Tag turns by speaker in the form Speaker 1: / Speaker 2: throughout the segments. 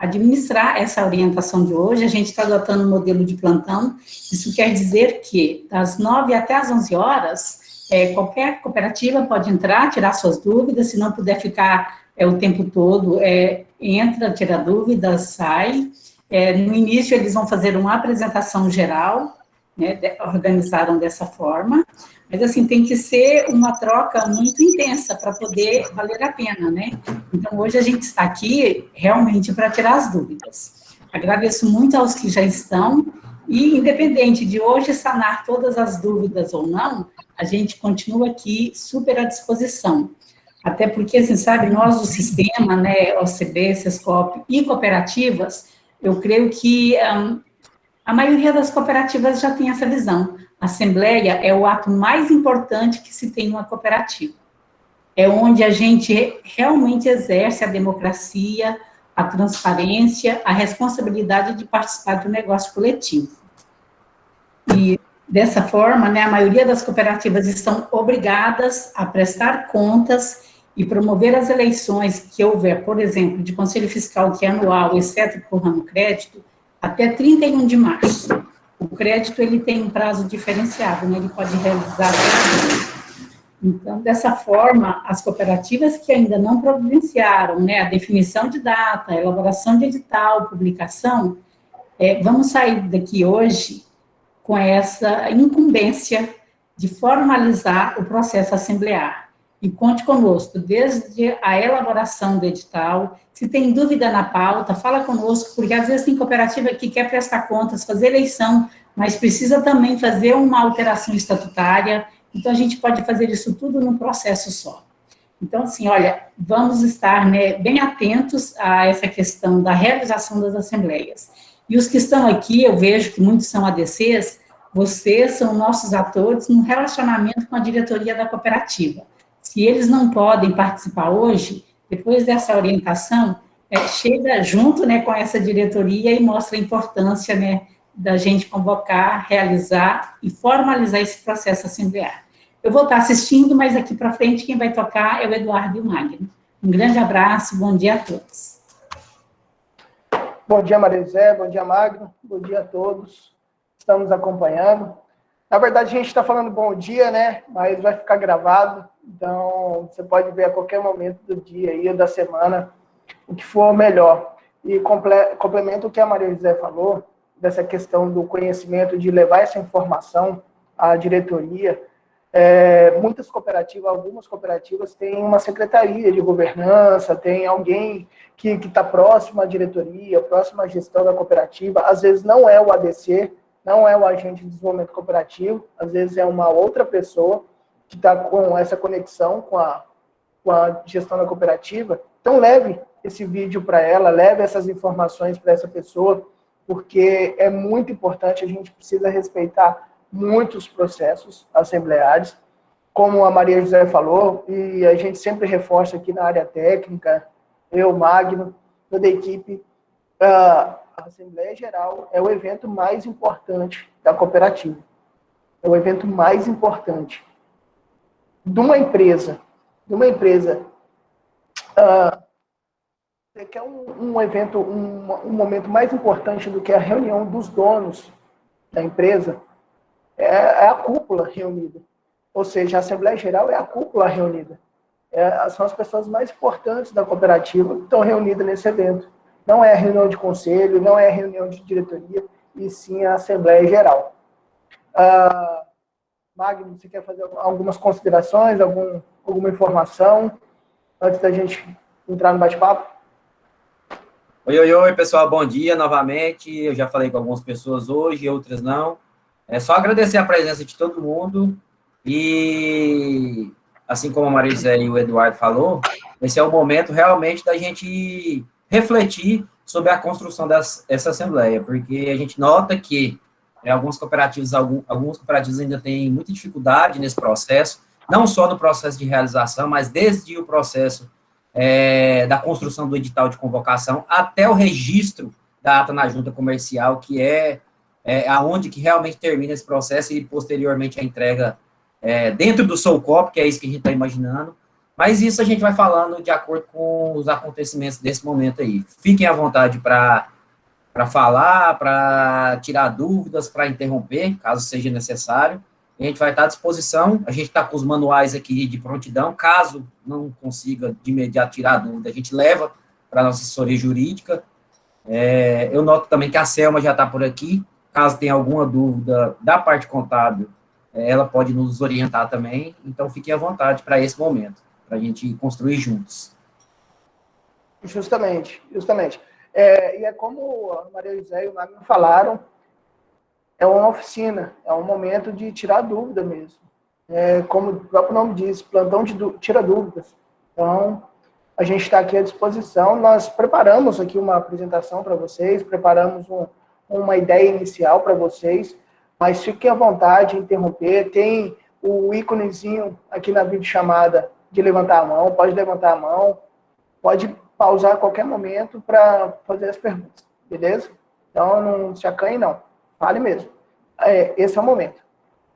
Speaker 1: administrar essa orientação de hoje. A gente está adotando um modelo de plantão. Isso quer dizer que, das 9 até as 11 horas, qualquer cooperativa pode entrar, tirar suas dúvidas, se não puder ficar o tempo todo, entra, tira dúvidas, sai. No início, eles vão fazer uma apresentação geral, né, organizaram dessa forma, mas, assim, tem que ser uma troca muito intensa para poder valer a pena, né? Então, hoje a gente está aqui realmente para tirar as dúvidas. Agradeço muito aos que já estão, e independente de hoje sanar todas as dúvidas ou não, a gente continua aqui super à disposição. Até porque, assim, sabe, nós do sistema, né, OCB, SESCOP e cooperativas, eu creio que a maioria das cooperativas já tem essa visão. A assembleia é o ato mais importante que se tem numa cooperativa. É onde a gente realmente exerce a democracia, a transparência, a responsabilidade de participar do negócio coletivo. E, dessa forma, né, a maioria das cooperativas estão obrigadas a prestar contas e promover as eleições que houver, por exemplo, de Conselho Fiscal, que é anual, exceto por ramo crédito, até 31 de março. O crédito, ele tem um prazo diferenciado, né? Ele pode realizar. Então, dessa forma, as cooperativas que ainda não providenciaram, né, a definição de data, a elaboração de edital, publicação, vamos sair daqui hoje com essa incumbência de formalizar o processo assemblear. E conte conosco, desde a elaboração do edital. Se tem dúvida na pauta, fala conosco, porque às vezes tem cooperativa que quer prestar contas, fazer eleição, mas precisa também fazer uma alteração estatutária, então a gente pode fazer isso tudo num processo só. Então, assim, olha, vamos estar, né, bem atentos a essa questão da realização das assembleias. E os que estão aqui, eu vejo que muitos são ADCs, vocês são nossos atores no relacionamento com a diretoria da cooperativa. Se eles não podem participar hoje, depois dessa orientação, chega junto, né, com essa diretoria e mostra a importância, né, da gente convocar, realizar e formalizar esse processo assemblear. Eu vou estar assistindo, mas aqui para frente quem vai tocar é o Eduardo e o Magno. Um grande abraço, bom dia a todos.
Speaker 2: Bom dia, Maria José, bom dia, Magno, bom dia a todos. Estamos acompanhando. Na verdade, a gente está falando bom dia, né? Mas vai ficar gravado, então você pode ver a qualquer momento do dia e da semana o que for melhor. E complemento o que a Maria José falou, dessa questão do conhecimento, de levar essa informação à diretoria. Muitas cooperativas, algumas cooperativas têm uma secretaria de governança, tem alguém que está próximo à diretoria, próximo à gestão da cooperativa, às vezes não é o ADC, não é o agente de desenvolvimento cooperativo, às vezes é uma outra pessoa que está com essa conexão com a gestão da cooperativa. Então, leve esse vídeo para ela, leve essas informações para essa pessoa, porque é muito importante, a gente precisa respeitar muitos processos assembleares, como a Maria José falou, e a gente sempre reforça aqui na área técnica, eu, Magno, toda a equipe, a Assembleia Geral é o evento mais importante da cooperativa. É o evento mais importante de uma empresa. Você quer um evento, um momento mais importante do que a reunião dos donos da empresa? É a cúpula reunida. Ou seja, a Assembleia Geral é a cúpula reunida. São as pessoas mais importantes da cooperativa que estão reunidas nesse evento. Não é a reunião de conselho, não é a reunião de diretoria, e sim a Assembleia Geral. Magno, você quer fazer algumas considerações, alguma informação, antes da gente entrar no bate-papo?
Speaker 3: Oi, pessoal, bom dia novamente. Eu já falei com algumas pessoas hoje, outras não. É só agradecer a presença de todo mundo e, assim como a Marisa e o Eduardo falou, esse é o momento realmente da gente refletir sobre a construção dessa assembleia, porque a gente nota que algumas cooperativas ainda têm muita dificuldade nesse processo, não só no processo de realização, mas desde o processo da construção do edital de convocação até o registro da ata na junta comercial, que é aonde que realmente termina esse processo e posteriormente a entrega dentro do SOCOP, que é isso que a gente está imaginando. Mas isso a gente vai falando de acordo com os acontecimentos desse momento aí. Fiquem à vontade para falar, para tirar dúvidas, para interromper, caso seja necessário. A gente vai estar à disposição. A gente está com os manuais aqui de prontidão. Caso não consiga de imediato tirar a dúvida, a gente leva para a nossa assessoria jurídica. Eu noto também que a Selma já está por aqui. Caso tenha alguma dúvida da parte contábil, ela pode nos orientar também. Então, fiquem à vontade para esse momento, para a gente construir juntos.
Speaker 2: Justamente. E é como a Maria José e o Magno falaram, é uma oficina, é um momento de tirar dúvida mesmo. Como o próprio nome diz, plantão de tira dúvidas. Então, a gente está aqui à disposição. Nós preparamos aqui uma apresentação para vocês, preparamos uma ideia inicial para vocês, mas fiquem à vontade de interromper. Tem o íconezinho aqui na videochamada de levantar a mão, pode levantar a mão, pode pausar a qualquer momento para fazer as perguntas, beleza? Então, não se acanhe, não. Fale mesmo. Esse é o momento.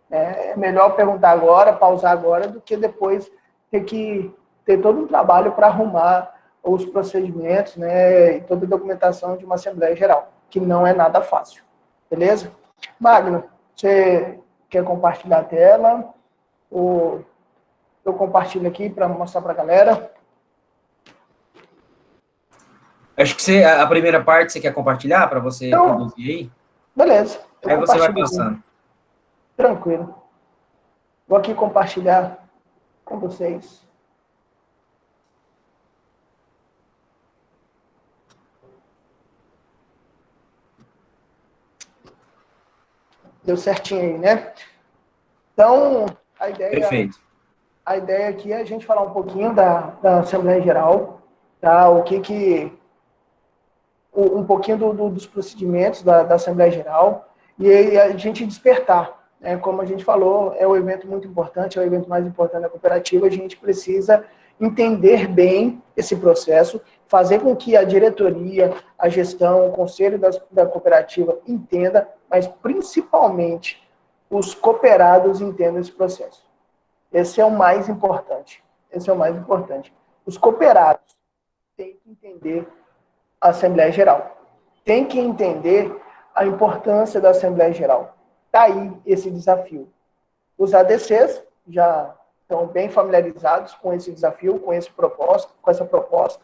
Speaker 2: É melhor perguntar agora, pausar agora, do que depois ter todo um trabalho para arrumar os procedimentos, né, e toda a documentação de uma Assembleia Geral, que não é nada fácil. Beleza? Magno, você quer compartilhar a tela? Eu compartilho aqui para mostrar para a galera.
Speaker 3: Acho que a primeira parte você quer compartilhar para você conduzir aí?
Speaker 2: Beleza.
Speaker 3: Aí você vai passando.
Speaker 2: Aqui. Tranquilo. Vou aqui compartilhar com vocês. Deu certinho aí, né? Então,
Speaker 3: Perfeito.
Speaker 2: A ideia aqui é a gente falar um pouquinho da Assembleia Geral, tá? Um pouquinho dos procedimentos da Assembleia Geral, e a gente despertar, né? Como a gente falou, é um evento muito importante, é o evento mais importante da cooperativa, a gente precisa entender bem esse processo, fazer com que a diretoria, a gestão, o conselho da cooperativa entenda, mas principalmente os cooperados entendam esse processo. Esse é o mais importante. Os cooperados têm que entender a Assembleia Geral. Tem que entender a importância da Assembleia Geral. Está aí esse desafio. Os ADCs já estão bem familiarizados com esse desafio, com essa proposta,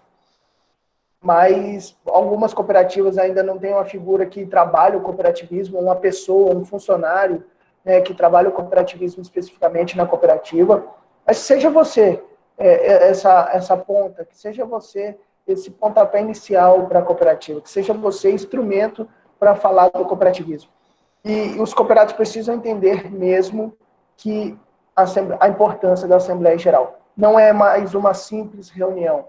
Speaker 2: mas algumas cooperativas ainda não têm uma figura que trabalhe o cooperativismo, uma pessoa, um funcionário, né, que trabalha o cooperativismo especificamente na cooperativa. Mas seja você essa ponta, que seja você esse pontapé inicial para a cooperativa, que seja você instrumento para falar do cooperativismo. E os cooperados precisam entender mesmo que a importância da Assembleia Geral. Não é mais uma simples reunião,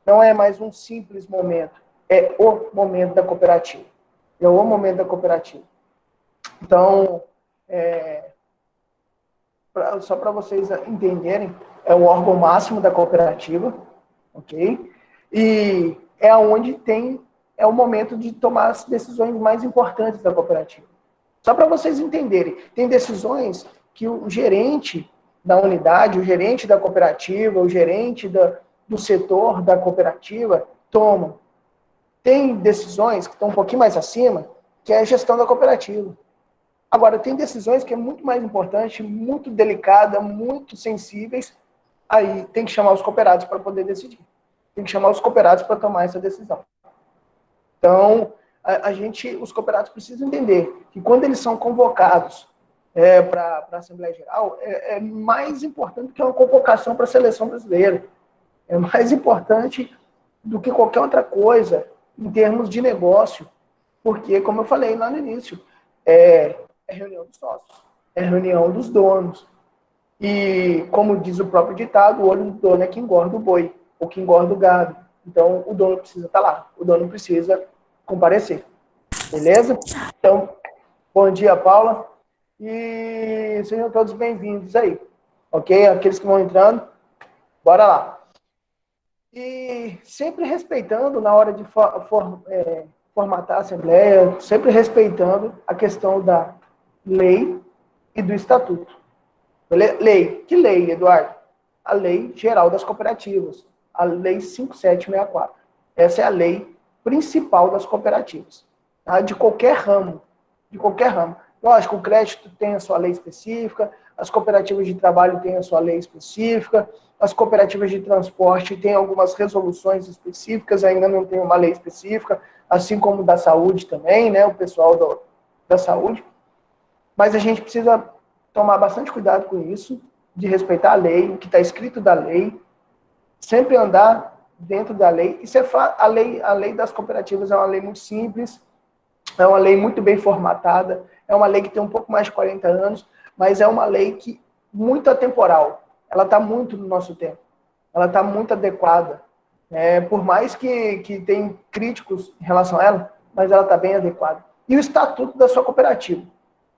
Speaker 2: não é mais um simples momento, é o momento da cooperativa. É o momento da cooperativa. Então, só para vocês entenderem, é o órgão máximo da cooperativa, ok? E é onde é o momento de tomar as decisões mais importantes da cooperativa. Só para vocês entenderem, tem decisões que o gerente da unidade, o gerente da cooperativa, o gerente do setor da cooperativa tomam. Tem decisões que estão um pouquinho mais acima, que é a gestão da cooperativa. Agora, tem decisões que é muito mais importante, muito delicada, muito sensíveis, aí tem que chamar os cooperados para poder decidir. Tem que chamar os cooperados para tomar essa decisão. Então, os cooperados precisam entender que quando eles são convocados para a Assembleia Geral, é mais importante que uma convocação para a seleção brasileira. É mais importante do que qualquer outra coisa em termos de negócio, porque, como eu falei lá no início, é reunião dos sócios, é reunião dos donos. E, como diz o próprio ditado, o olho do dono é que engorda o boi, ou que engorda o gado. Então, o dono precisa estar lá, o dono precisa comparecer. Beleza? Então, bom dia, Paula. E sejam todos bem-vindos aí. Ok? Aqueles que vão entrando, bora lá. E sempre respeitando, na hora de formatar a Assembleia, sempre respeitando a questão da lei e do estatuto. Lei. Que lei, Eduardo? a Lei Geral das Cooperativas, a Lei 5764. Essa é a lei principal das cooperativas, tá? De qualquer ramo, de qualquer ramo. Lógico, o crédito tem a sua lei específica, as cooperativas de trabalho têm a sua lei específica, as cooperativas de transporte têm algumas resoluções específicas, ainda não tem uma lei específica, assim como da saúde também, né, o pessoal da saúde. Mas a gente precisa tomar bastante cuidado com isso, de respeitar a lei, o que está escrito da lei, sempre andar dentro da lei. E a lei das cooperativas é uma lei muito simples, é uma lei muito bem formatada, é uma lei que tem um pouco mais de 40 anos, mas é uma lei que muito atemporal. Ela está muito no nosso tempo. Ela está muito adequada. Por mais que tem críticos em relação a ela, mas ela está bem adequada. E o estatuto da sua cooperativa.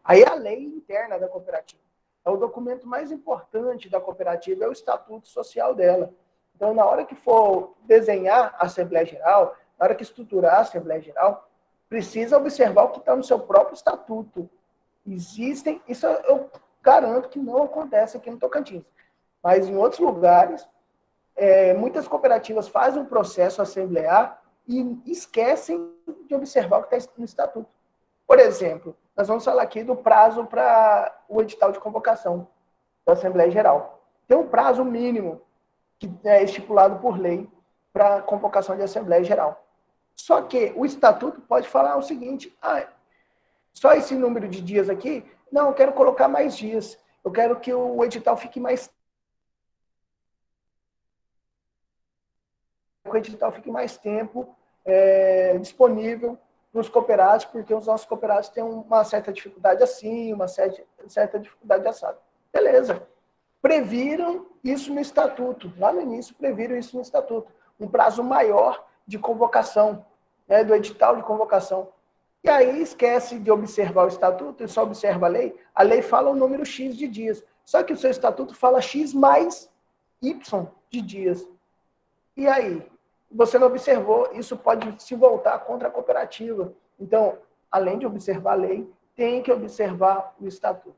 Speaker 2: Aí é a lei interna da cooperativa. É o documento mais importante da cooperativa, é o estatuto social dela. Então, na hora que for desenhar a Assembleia Geral, na hora que estruturar a Assembleia Geral, precisa observar o que está no seu próprio estatuto. Existem, isso eu garanto que não acontece aqui no Tocantins, mas em outros lugares, muitas cooperativas fazem um processo assemblear e esquecem de observar o que está no estatuto. Por exemplo, nós vamos falar aqui do prazo para o edital de convocação da Assembleia Geral. Tem um prazo mínimo que é estipulado por lei para convocação de Assembleia Geral. Só que o estatuto pode falar o seguinte: só esse número de dias aqui? Não, eu quero colocar mais dias. Eu quero que o edital fique mais tempo disponível para os cooperados, porque os nossos cooperados têm uma certa dificuldade assim, uma certa dificuldade assada. Beleza. Previram isso no estatuto. Lá no início, previram isso no estatuto. Um prazo maior de convocação, do edital de convocação. E aí esquece de observar o estatuto e só observa a lei. A lei fala o número X de dias. Só que o seu estatuto fala X mais Y de dias. E aí? Você não observou, isso pode se voltar contra a cooperativa. Então, além de observar a lei, tem que observar o estatuto.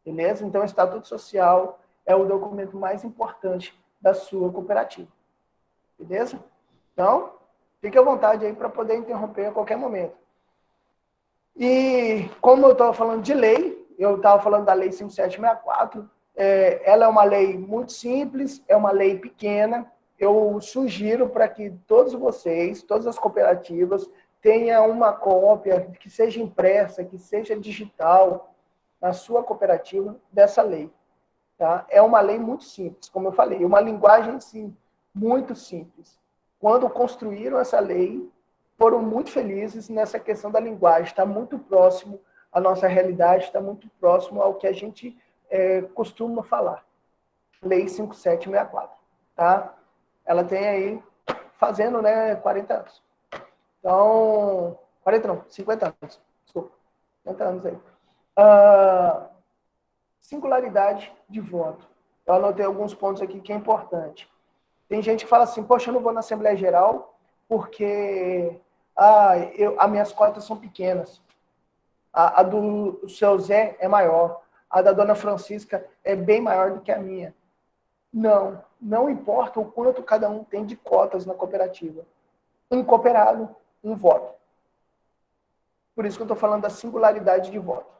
Speaker 2: Beleza? Então, o estatuto social é o documento mais importante da sua cooperativa. Beleza? Então, fique à vontade aí para poder interromper a qualquer momento. E, como eu estava falando de lei, eu estava falando da Lei 5764, ela é uma lei muito simples, é uma lei pequena. Eu sugiro para que todos vocês, todas as cooperativas, tenham uma cópia que seja impressa, que seja digital, na sua cooperativa, dessa lei. Tá? É uma lei muito simples, como eu falei, uma linguagem, sim, muito simples. Quando construíram essa lei, foram muito felizes nessa questão da linguagem, está muito próximo à nossa realidade, está muito próximo ao que a gente costuma falar. Lei 5764, tá? Ela tem aí, fazendo, 40 anos. Então, 40 não, 50 anos. Desculpa, 50 anos aí. Singularidade de voto. Eu anotei alguns pontos aqui que é importante. Tem gente que fala assim, poxa, eu não vou na Assembleia Geral porque as minhas cotas são pequenas. A do seu Zé é maior. A da dona Francisca é bem maior do que a minha. Não importa o quanto cada um tem de cotas na cooperativa. Um cooperado, um voto. Por isso que eu estou falando da singularidade de voto.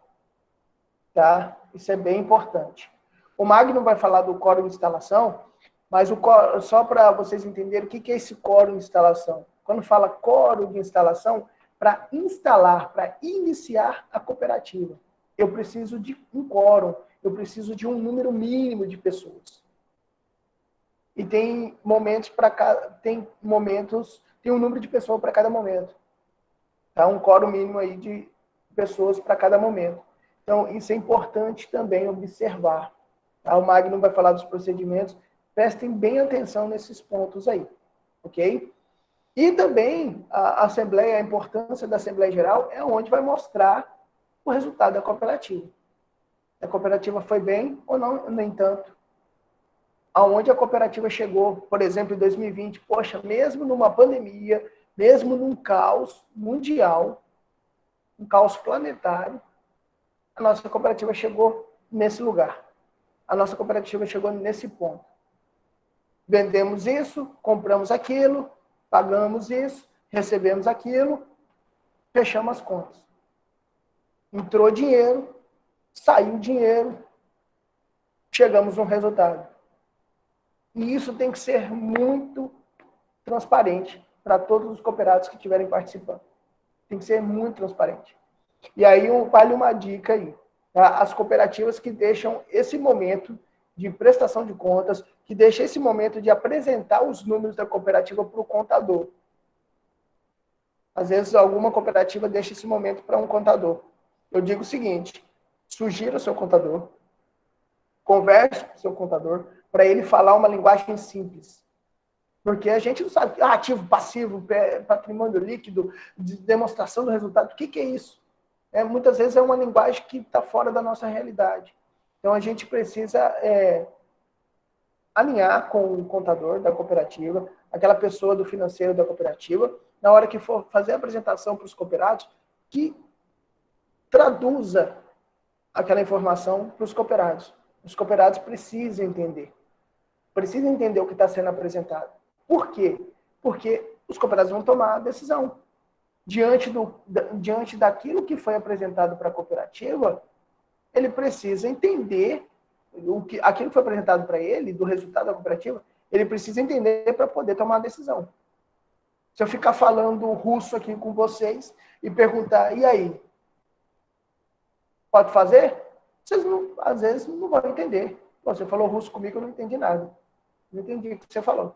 Speaker 2: Tá? Isso é bem importante. O Magno vai falar do quórum de instalação, mas só para vocês entenderem o que é esse quórum de instalação. Quando fala quórum de instalação, para instalar, para iniciar a cooperativa, eu preciso de um quórum, eu preciso de um número mínimo de pessoas. E tem momentos tem um número de pessoas para cada momento. Tá? Um quórum mínimo aí de pessoas para cada momento. Então, isso é importante também observar. Tá? O Magno vai falar dos procedimentos. Prestem bem atenção nesses pontos aí. Ok? E também a Assembleia, a importância da Assembleia Geral é onde vai mostrar o resultado da cooperativa. A cooperativa foi bem ou não, nem tanto. Aonde a cooperativa chegou, por exemplo, em 2020, poxa, mesmo numa pandemia, mesmo num caos mundial, um caos planetário, a nossa cooperativa chegou nesse lugar. A nossa cooperativa chegou nesse ponto. Vendemos isso, compramos aquilo, pagamos isso, recebemos aquilo, fechamos as contas. Entrou dinheiro, saiu dinheiro, chegamos no resultado. E isso tem que ser muito transparente para todos os cooperados que estiverem participando. Tem que ser muito transparente. E aí vale uma dica aí. Tá? As cooperativas que deixam esse momento de prestação de contas, que deixam esse momento de apresentar os números da cooperativa para o contador. Às vezes, alguma cooperativa deixa esse momento para um contador. Eu digo o seguinte, sugira o seu contador, converse com o seu contador, para ele falar uma linguagem simples. Porque a gente não sabe ativo, passivo, patrimônio líquido, de demonstração do resultado, o que é isso? Muitas vezes é uma linguagem que está fora da nossa realidade. Então, a gente precisa alinhar com o contador da cooperativa, aquela pessoa do financeiro da cooperativa, na hora que for fazer a apresentação para os cooperados, que traduza aquela informação para os cooperados. Os cooperados precisam entender. Precisam entender o que está sendo apresentado. Por quê? Porque os cooperados vão tomar a decisão. Diante daquilo que foi apresentado para a cooperativa, ele precisa entender aquilo que foi apresentado para ele, do resultado da cooperativa, ele precisa entender para poder tomar a decisão. Se eu ficar falando russo aqui com vocês e perguntar, e aí? Pode fazer? Vocês, às vezes, não vão entender. Você falou russo comigo, eu não entendi nada. Não entendi o que você falou.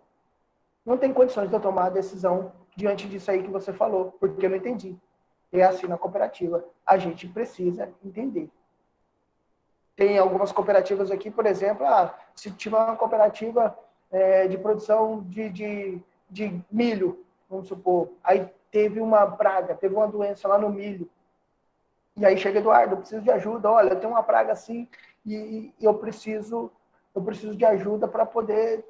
Speaker 2: Não tem condições de eu tomar a decisão diante disso aí que você falou, porque eu não entendi. É assim na cooperativa. A gente precisa entender. Tem algumas cooperativas aqui, por exemplo, se tiver uma cooperativa de produção de milho, vamos supor, aí teve uma praga, teve uma doença lá no milho, e aí chega Eduardo, eu preciso de ajuda, olha, eu tenho uma praga assim, e eu preciso de ajuda para poder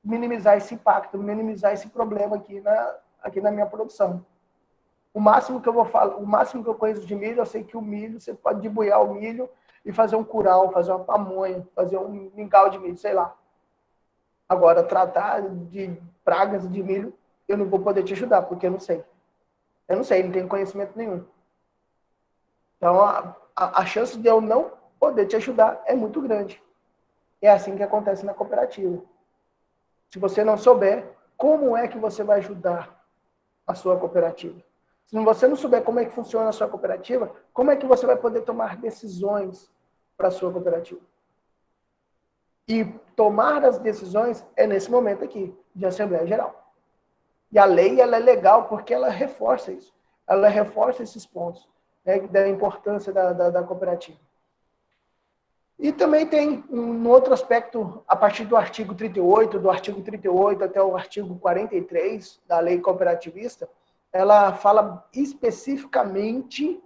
Speaker 2: minimizar esse impacto, minimizar esse problema aqui na minha produção. O máximo que eu conheço de milho, eu sei que o milho, você pode debuiar o milho e fazer um curau, fazer uma pamonha, fazer um mingau de milho, sei lá. Agora, tratar de pragas de milho, eu não vou poder te ajudar, porque eu não sei. Eu não sei, não tenho conhecimento nenhum. Então, a chance de eu não poder te ajudar é muito grande. É assim que acontece na cooperativa. Se você não souber, como é que você vai ajudar a sua cooperativa? Se você não souber como é que funciona a sua cooperativa, como é que você vai poder tomar decisões para a sua cooperativa? E tomar as decisões é nesse momento aqui, de Assembleia Geral. E a lei, ela é legal porque ela reforça isso. Ela reforça esses pontos, né, da importância da cooperativa. E também tem um outro aspecto, a partir do artigo 38 até o artigo 43 da lei cooperativista, ela fala especificamente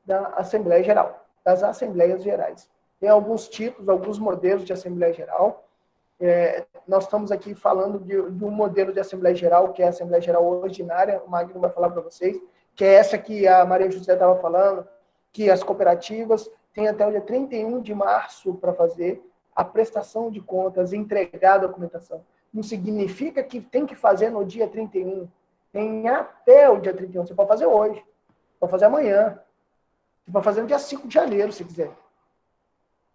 Speaker 2: da Assembleia Geral, das Assembleias Gerais. Tem alguns tipos, alguns modelos de Assembleia Geral. Nós estamos aqui falando de um modelo de Assembleia Geral, que é a Assembleia Geral Ordinária, o Magno vai falar para vocês, que é essa que a Maria José estava falando, que as cooperativas têm até o dia 31 de março para fazer a prestação de contas, entregar a documentação. Não significa que tem que fazer no dia 31. Tem até o dia 31. Você pode fazer hoje, pode fazer amanhã, você pode fazer no dia 5 de janeiro, se quiser.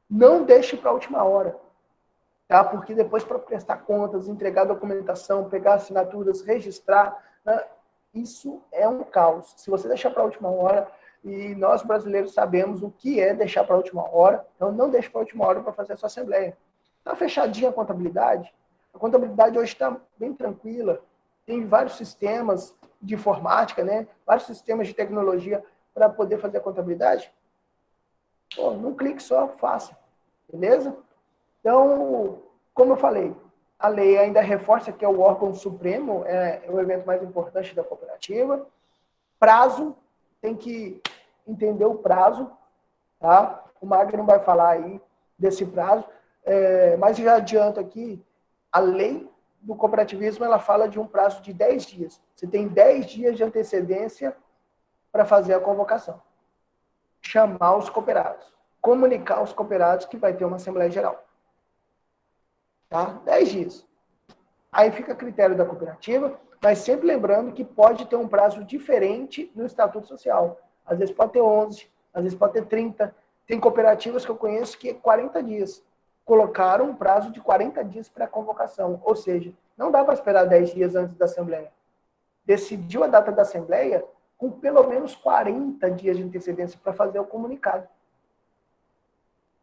Speaker 2: Não deixe para a última hora, tá? Porque depois, para prestar contas, entregar a documentação, pegar assinaturas, registrar, né? Isso é um caos. Se você deixar para a última hora, e nós brasileiros sabemos o que é deixar para a última hora, então não deixe para a última hora para fazer a sua assembleia. Está fechadinha a contabilidade? A contabilidade hoje está bem tranquila, tem vários sistemas de informática, né? Vários sistemas de tecnologia para poder fazer a contabilidade. Pô, num clique só, faça, beleza? Então, como eu falei, a lei ainda reforça que é o órgão supremo, é o evento mais importante da cooperativa. Prazo, tem que entender o prazo, tá? O Magno vai falar aí desse prazo, mas já adianto aqui, a lei do cooperativismo, ela fala de um prazo de 10 dias. Você tem 10 dias de antecedência para fazer a convocação. Chamar os cooperados. Comunicar aos cooperados que vai ter uma Assembleia Geral. tá? 10 dias. Aí fica a critério da cooperativa, mas sempre lembrando que pode ter um prazo diferente no Estatuto Social. Às vezes pode ter 11, às vezes pode ter 30. Tem cooperativas que eu conheço que é 40 dias. Colocaram um prazo de 40 dias para a convocação. Ou seja, não dá para esperar 10 dias antes da Assembleia. Decidiu a data da Assembleia com pelo menos 40 dias de antecedência para fazer o comunicado.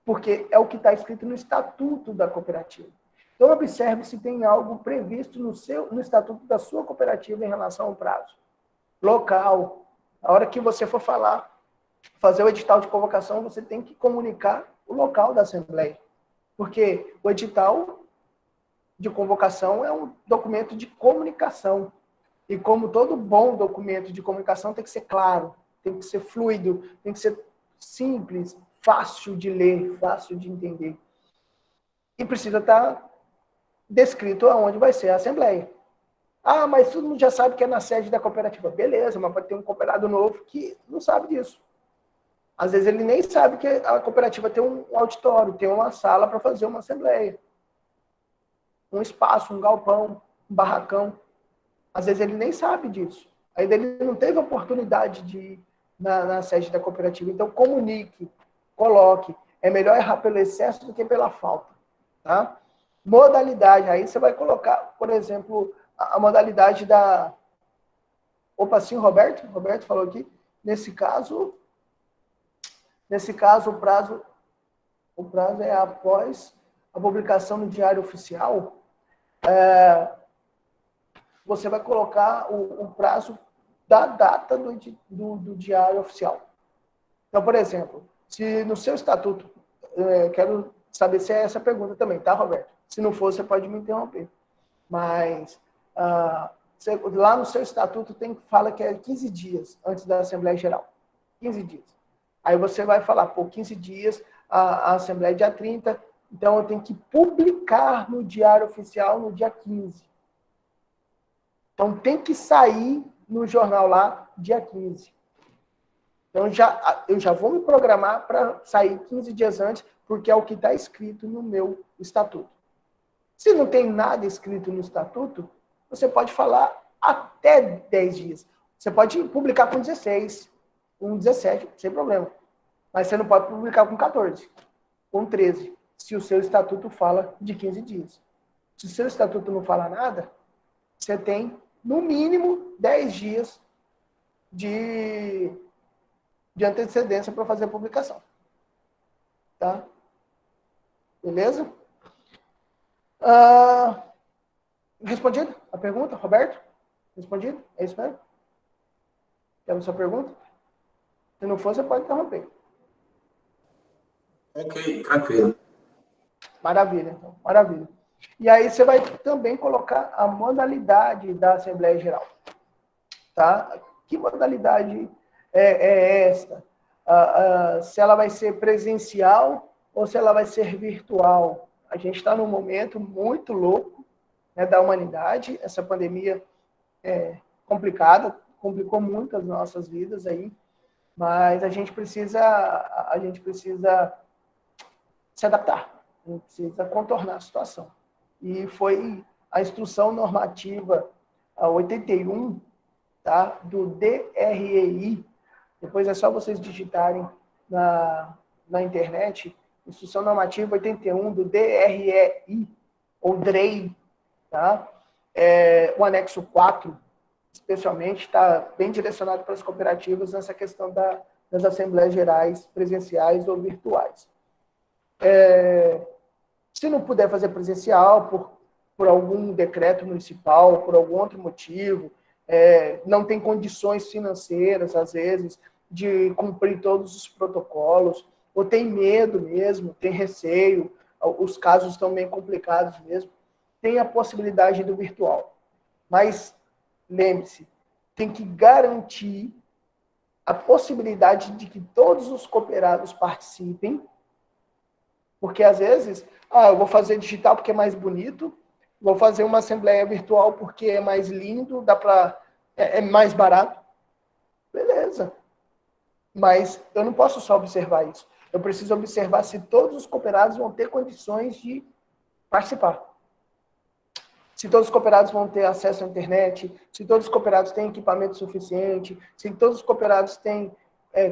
Speaker 2: Porque é o que está escrito no Estatuto da cooperativa. Então, observe se tem algo previsto no Estatuto da sua cooperativa em relação ao prazo. Local. A hora que você for fazer o edital de convocação, você tem que comunicar o local da Assembleia. Porque o edital de convocação é um documento de comunicação. E como todo bom documento de comunicação tem que ser claro, tem que ser fluido, tem que ser simples, fácil de ler, fácil de entender. E precisa estar descrito aonde vai ser a Assembleia. Ah, mas todo mundo já sabe que é na sede da cooperativa. Beleza, mas pode ter um cooperado novo que não sabe disso. Às vezes ele nem sabe que a cooperativa tem um auditório, tem uma sala para fazer uma assembleia. Um espaço, um galpão, um barracão. Às vezes ele nem sabe disso. Ainda ele não teve oportunidade de ir na sede da cooperativa. Então, comunique, coloque. É melhor errar pelo excesso do que pela falta. Tá? Modalidade. Aí você vai colocar, por exemplo, a modalidade da... Opa, sim, Roberto? Roberto falou aqui. Nesse caso, o prazo é após a publicação no Diário Oficial. Você vai colocar o prazo da data do Diário Oficial. Então, por exemplo, se no seu estatuto, quero saber se é essa pergunta também, tá, Roberto? Se não for, você pode me interromper. Mas lá no seu estatuto fala que é 15 dias antes da Assembleia Geral. 15 dias. Aí você vai falar, 15 dias, a Assembleia é dia 30, então eu tenho que publicar no Diário Oficial no dia 15. Então, tem que sair no jornal lá dia 15. Então, eu já vou me programar para sair 15 dias antes, porque é o que está escrito no meu estatuto. Se não tem nada escrito no estatuto, você pode falar até 10 dias. Você pode publicar com 16, com 17, sem problema. Mas você não pode publicar com 14, com 13, se o seu estatuto fala de 15 dias. Se o seu estatuto não fala nada, você tem, no mínimo, 10 dias de antecedência para fazer a publicação. Tá? Beleza? Respondido a pergunta, Roberto? Respondido? É isso mesmo? Quer a sua pergunta? Se não for, você pode interromper.
Speaker 4: Ok, tranquilo.
Speaker 2: Maravilha, então. Maravilha. E aí você vai também colocar a modalidade da Assembleia Geral. Tá? Que modalidade é esta? Se ela vai ser presencial ou se ela vai ser virtual? A gente está num momento muito louco, né, da humanidade. Essa pandemia é complicada, complicou muito as nossas vidas aí, mas a gente precisa se adaptar, a gente precisa contornar a situação. E foi a instrução normativa 81, tá, do DREI. Depois é só vocês digitarem na internet, instrução normativa 81 do DREI, ou DREI, tá? O anexo 4, especialmente, está bem direcionado para as cooperativas nessa questão das assembleias gerais presenciais ou virtuais. Se não puder fazer presencial por algum decreto municipal, por algum outro motivo, não tem condições financeiras, às vezes, de cumprir todos os protocolos, ou tem medo mesmo, tem receio, os casos estão bem complicados mesmo, tem a possibilidade do virtual. Mas, lembre-se, tem que garantir a possibilidade de que todos os cooperados participem, porque, às vezes, eu vou fazer digital porque é mais bonito, vou fazer uma assembleia virtual porque é mais lindo, é mais barato. Beleza. Mas eu não posso só observar isso. Eu preciso observar se todos os cooperados vão ter condições de participar. se todos os cooperados vão ter acesso à internet, se todos os cooperados têm equipamento suficiente, se todos os cooperados têm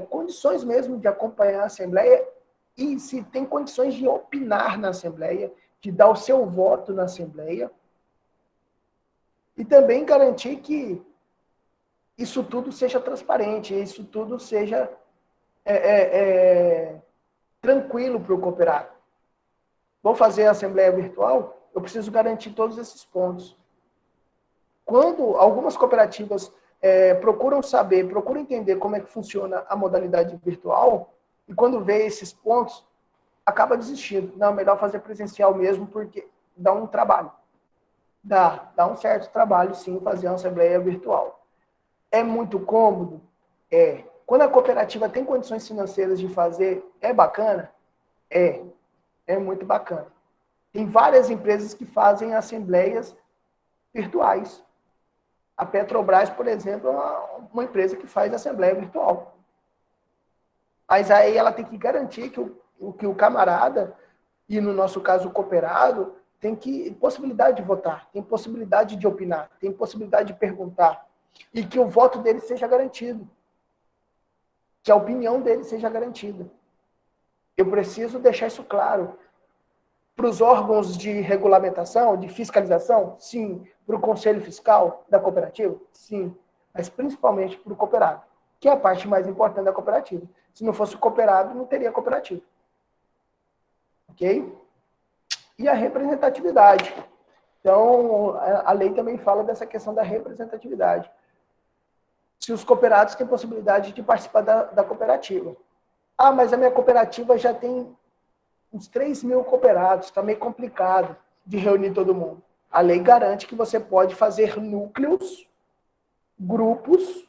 Speaker 2: condições mesmo de acompanhar a Assembleia e se tem condições de opinar na Assembleia, de dar o seu voto na Assembleia, e também garantir que isso tudo seja transparente, isso tudo seja tranquilo para o cooperado. Vou fazer a Assembleia Virtual? Eu preciso garantir todos esses pontos. Quando algumas cooperativas procuram saber, procuram entender como é que funciona a modalidade virtual, e quando vê esses pontos, acaba desistindo. Não, é melhor fazer presencial mesmo, porque dá um trabalho. Dá um certo trabalho, sim, fazer uma Assembleia Virtual. É muito cômodo? É. Quando a cooperativa tem condições financeiras de fazer, é bacana? É muito bacana. Tem várias empresas que fazem assembleias virtuais. A Petrobras, por exemplo, é uma empresa que faz assembleia virtual. Mas aí ela tem que garantir que o camarada, e no nosso caso o cooperado, tem possibilidade de votar, tem possibilidade de opinar, tem possibilidade de perguntar, e que o voto dele seja garantido, que a opinião dele seja garantida. Eu preciso deixar isso claro. Para os órgãos de regulamentação, de fiscalização, sim. Para o conselho fiscal da cooperativa, sim. Mas principalmente para o cooperado, que é a parte mais importante da cooperativa. Se não fosse o cooperado, não teria cooperativa. Ok? E a representatividade. Então, a lei também fala dessa questão da representatividade. Se os cooperados têm possibilidade de participar da cooperativa. Ah, mas a minha cooperativa já tem uns 3.000 cooperados, está meio complicado de reunir todo mundo. A lei garante que você pode fazer núcleos, grupos,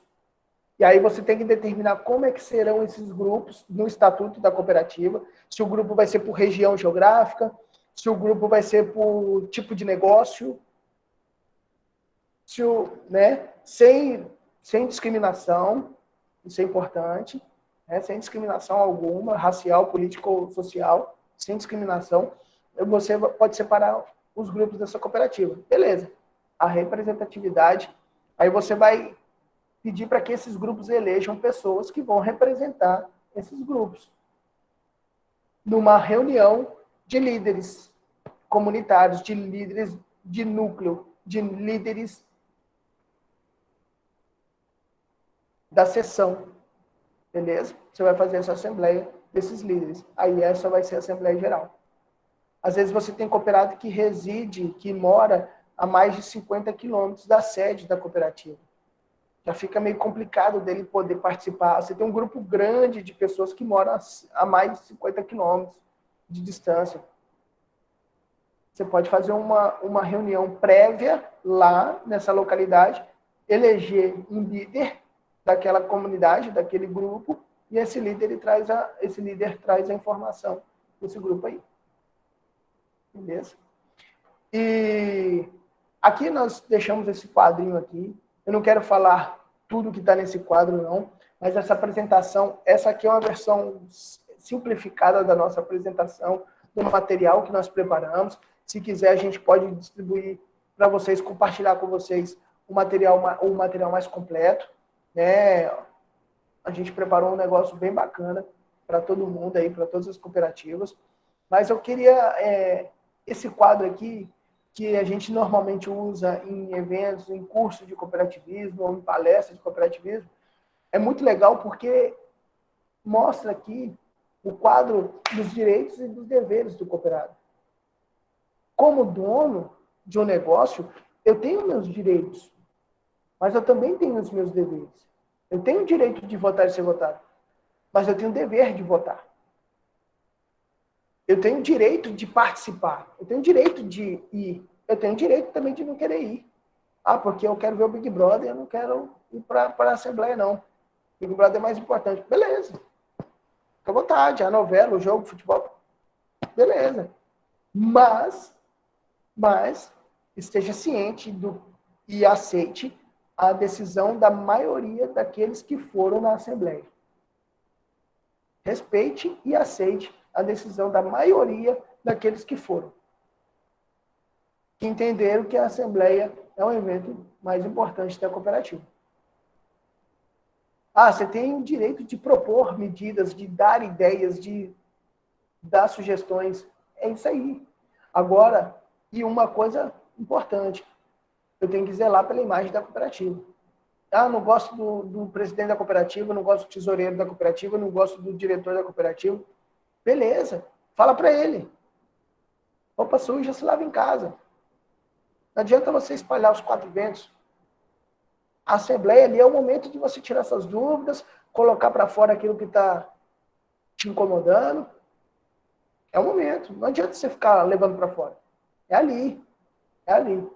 Speaker 2: e aí você tem que determinar como é que serão esses grupos no estatuto da cooperativa, se o grupo vai ser por região geográfica, se o grupo vai ser por tipo de negócio, sem discriminação, isso é importante, sem discriminação alguma, racial, política ou social, sem discriminação, você pode separar os grupos dessa cooperativa. Beleza. A representatividade, aí você vai pedir para que esses grupos elejam pessoas que vão representar esses grupos. Numa reunião de líderes comunitários, de líderes de núcleo, de líderes da seção. Beleza? Você vai fazer essa assembleia desses líderes. Aí essa vai ser a Assembleia Geral. Às vezes você tem cooperado que reside, que mora a mais de 50 quilômetros da sede da cooperativa. Já fica meio complicado dele poder participar. Você tem um grupo grande de pessoas que moram a mais de 50 quilômetros de distância. Você pode fazer uma reunião prévia lá nessa localidade, eleger um líder daquela comunidade, daquele grupo, e esse líder traz a informação desse grupo aí. Beleza? E aqui nós deixamos esse quadrinho aqui. Eu não quero falar tudo que está nesse quadro, não, mas essa apresentação, essa aqui é uma versão simplificada da nossa apresentação, do material que nós preparamos. Se quiser, a gente pode distribuir para vocês, compartilhar com vocês o material mais completo. Né? A gente preparou um negócio bem bacana para todo mundo aí, para todas as cooperativas. Mas eu queria esse quadro aqui, que a gente normalmente usa em eventos, em cursos de cooperativismo, ou em palestras de cooperativismo, é muito legal porque mostra aqui o quadro dos direitos e dos deveres do cooperado. Como dono de um negócio, eu tenho meus direitos, mas eu também tenho os meus deveres. Eu tenho o direito de votar e ser votado, mas eu tenho o dever de votar. Eu tenho o direito de participar, eu tenho o direito de ir, eu tenho o direito também de não querer ir. Ah, porque eu quero ver o Big Brother, eu não quero ir para a Assembleia, não. O Big Brother é mais importante. Beleza. Fica à vontade, a novela, o jogo, o futebol. Beleza. Mas esteja ciente e aceite a decisão da maioria daqueles que foram na Assembleia. Respeite e aceite a decisão da maioria daqueles que foram. que entenderam que a Assembleia é o evento mais importante da cooperativa. Você tem o direito de propor medidas, de dar ideias, de dar sugestões. É isso aí. Agora, e uma coisa importante, eu tenho que zelar pela imagem da cooperativa. Não gosto do presidente da cooperativa, não gosto do tesoureiro da cooperativa, não gosto do diretor da cooperativa. Beleza, fala para ele. Roupa suja se lava em casa. Não adianta você espalhar os 4 ventos. A Assembleia ali é o momento de você tirar suas dúvidas, colocar para fora aquilo que está te incomodando. É o momento. Não adianta você ficar levando para fora. É ali. É ali.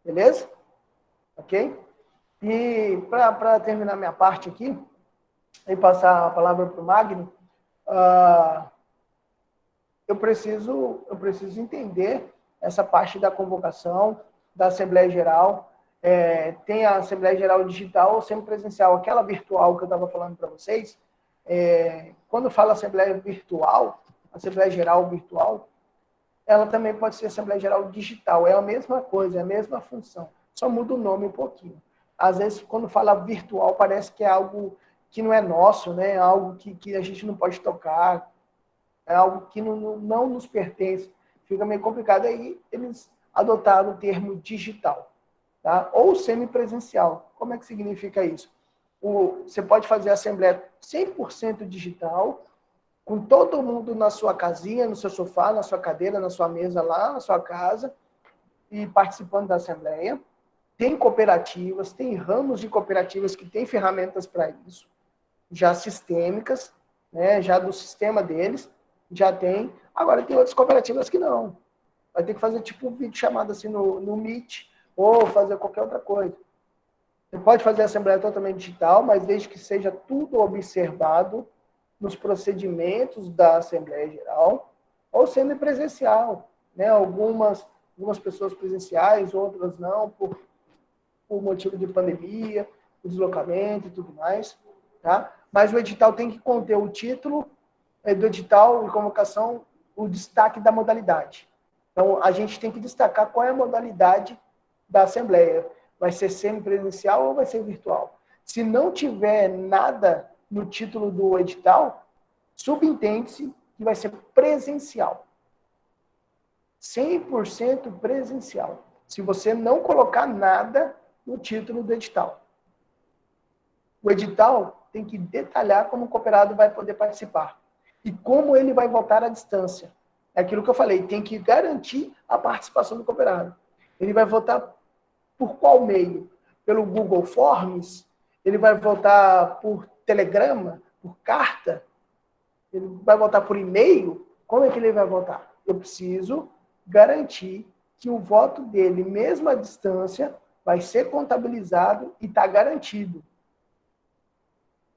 Speaker 2: Beleza? Ok? E para terminar minha parte aqui, e passar a palavra para o Magno, eu preciso entender essa parte da convocação, da Assembleia Geral. Tem a Assembleia Geral digital ou semipresencial, aquela virtual que eu estava falando para vocês. Quando fala Assembleia virtual, Assembleia Geral virtual, ela também pode ser Assembleia Geral digital. É a mesma coisa, é a mesma função. Só muda o nome um pouquinho. Às vezes, quando fala virtual, parece que é algo que não é nosso, né? É algo que a gente não pode tocar, é algo que não nos pertence. Fica meio complicado. Aí eles adotaram o termo digital, tá? Ou semipresencial. Como é que significa isso? Você pode fazer a assembleia 100% digital, com todo mundo na sua casinha, no seu sofá, na sua cadeira, na sua mesa lá, na sua casa, e participando da assembleia. Tem cooperativas, tem ramos de cooperativas que têm ferramentas para isso, já sistêmicas, né, já do sistema deles, já tem. Agora tem outras cooperativas que não. Vai ter que fazer tipo um vídeo chamado assim no Meet, ou fazer qualquer outra coisa. Você pode fazer a assembleia totalmente digital, mas desde que seja tudo observado nos procedimentos da Assembleia Geral, ou semipresencial, né? Algumas pessoas presenciais, outras não, por motivo de pandemia, o deslocamento e tudo mais, tá? Mas o edital tem que conter o título do edital e convocação, o destaque da modalidade. Então, a gente tem que destacar qual é a modalidade da Assembleia. Vai ser semipresencial ou vai ser virtual? Se não tiver nada no título do edital, subentende-se que vai ser presencial. 100% presencial. Se você não colocar nada no título do edital. O edital tem que detalhar como o cooperado vai poder participar. E como ele vai votar à distância. É aquilo que eu falei, tem que garantir a participação do cooperado. Ele vai votar por qual meio? Pelo Google Forms? Ele vai votar por telegrama? Por carta? Ele vai votar por e-mail? Como é que ele vai votar? Eu preciso garantir que o voto dele, mesmo à distância, vai ser contabilizado e está garantido.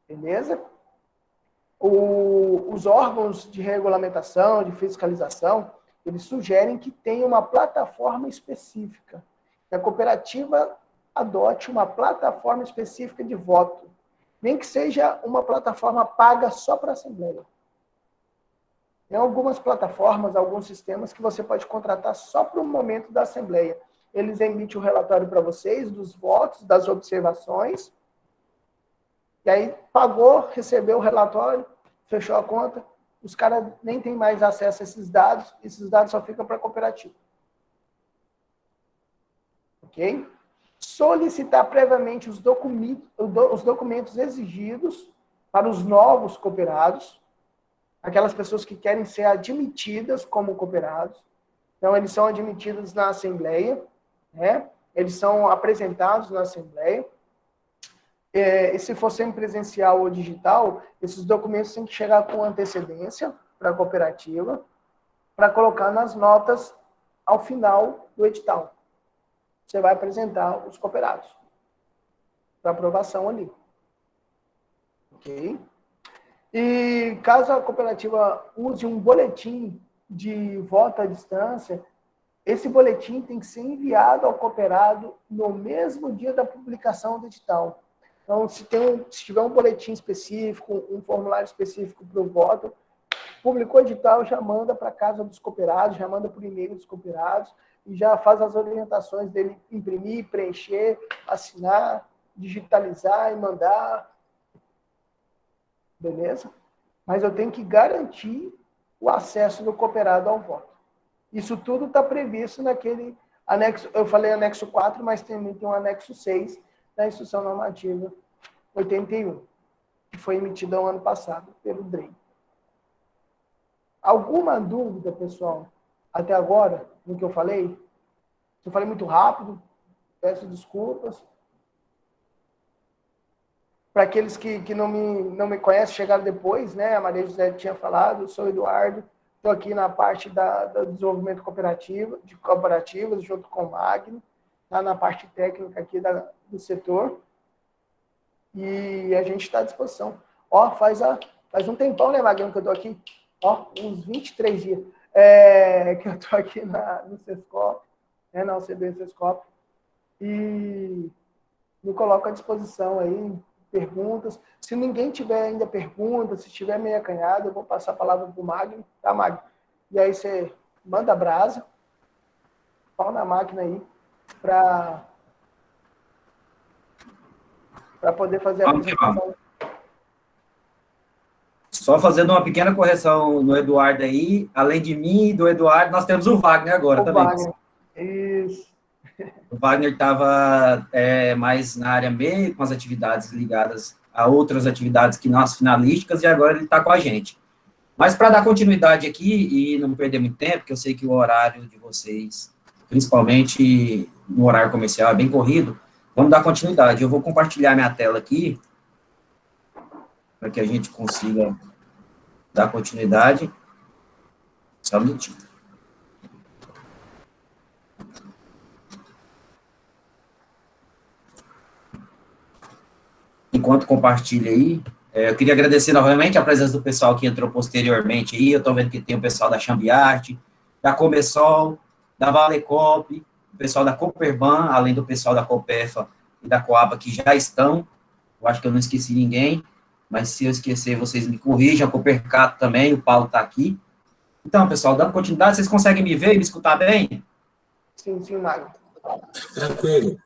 Speaker 2: Beleza? Os órgãos de regulamentação, de fiscalização, eles sugerem que tenha uma plataforma específica. Que a cooperativa adote uma plataforma específica de voto. Nem que seja uma plataforma paga só para a Assembleia. Tem algumas plataformas, alguns sistemas que você pode contratar só para o momento da Assembleia. Eles emitem o relatório para vocês, dos votos, das observações. E aí, pagou, recebeu o relatório, fechou a conta. Os caras nem têm mais acesso a esses dados só ficam para a cooperativa. Ok? Solicitar previamente os documentos exigidos para os novos cooperados, aquelas pessoas que querem ser admitidas como cooperados. Então, eles são admitidos na Assembleia, né? Eles são apresentados na Assembleia. E se for semipresencial ou digital, esses documentos têm que chegar com antecedência para a cooperativa, para colocar nas notas ao final do edital. Você vai apresentar os cooperados para aprovação ali. Ok? E caso a cooperativa use um boletim de voto à distância, esse boletim tem que ser enviado ao cooperado no mesmo dia da publicação do edital. Então, se tiver um boletim específico, um formulário específico para o voto, publicou o edital, já manda para a casa dos cooperados, já manda por e-mail dos cooperados, e já faz as orientações dele imprimir, preencher, assinar, digitalizar e mandar. Beleza? Mas eu tenho que garantir o acesso do cooperado ao voto. Isso tudo está previsto naquele anexo, eu falei anexo 4, mas também tem um anexo 6 da Instrução Normativa 81, que foi emitida no ano passado pelo DREI. Alguma dúvida, pessoal, até agora, no que eu falei? Se eu falei muito rápido, peço desculpas. Para aqueles que não me conhecem, chegaram depois, né? A Maria José tinha falado, eu sou o Eduardo, estou aqui na parte do desenvolvimento cooperativo, de cooperativas, junto com o Magno, tá na parte técnica aqui do setor. E a gente está à disposição. Ó, faz um tempão, né, Magno, que eu estou aqui? Ó, uns 23 dias que eu estou aqui no Sescop, né, na UCB Sescop. E me coloco à disposição aí, perguntas. Se ninguém tiver ainda perguntas, se estiver meio acanhado, eu vou passar a palavra para o Magno, tá, Magno? E aí você manda brasa, pau na máquina aí, para poder fazer a apresentação.
Speaker 3: Só fazendo uma pequena correção no Eduardo aí, além de mim e do Eduardo, nós temos o Wagner agora também.
Speaker 2: Wagner. Isso.
Speaker 3: O Wagner estava mais na área meio, com as atividades ligadas a outras atividades que nós finalísticas, e agora ele está com a gente. Mas para dar continuidade aqui e não perder muito tempo, porque eu sei que o horário de vocês, principalmente no horário comercial, é bem corrido, vamos dar continuidade. Eu vou compartilhar minha tela aqui, para que a gente consiga dar continuidade. Só um minutinho. Enquanto compartilha aí, eu queria agradecer novamente a presença do pessoal que entrou posteriormente aí. Eu estou vendo que tem o pessoal da Chambiarte, da Comesol, da Valecop, o pessoal da Cooperban, além do pessoal da Copefa e da Coapa, que já estão. Eu acho que eu não esqueci ninguém, mas se eu esquecer, vocês me corrijam. A Coopercato também, o Paulo está aqui. Então, pessoal, dando continuidade, vocês conseguem me ver e me escutar bem?
Speaker 2: Sim, Magno.
Speaker 4: Tranquilo.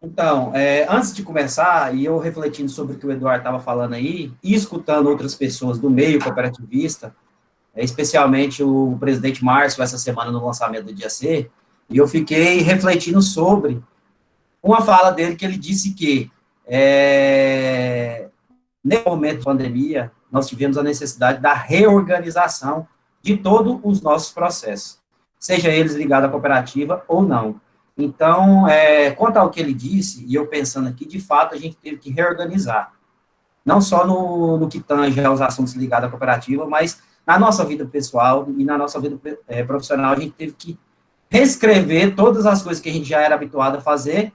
Speaker 3: Então, antes de começar, e eu refletindo sobre o que o Eduardo estava falando aí, e escutando outras pessoas do meio cooperativista, especialmente o presidente Márcio, essa semana no lançamento do Dia C, e eu fiquei refletindo sobre uma fala dele, que ele disse que, nesse momento de pandemia, nós tivemos a necessidade da reorganização de todos os nossos processos, seja eles ligados à cooperativa ou não. Então, quanto ao que ele disse, e eu pensando aqui, de fato, a gente teve que reorganizar, não só no que tange aos assuntos ligados à cooperativa, mas na nossa vida pessoal e na nossa vida profissional, a gente teve que reescrever todas as coisas que a gente já era habituado a fazer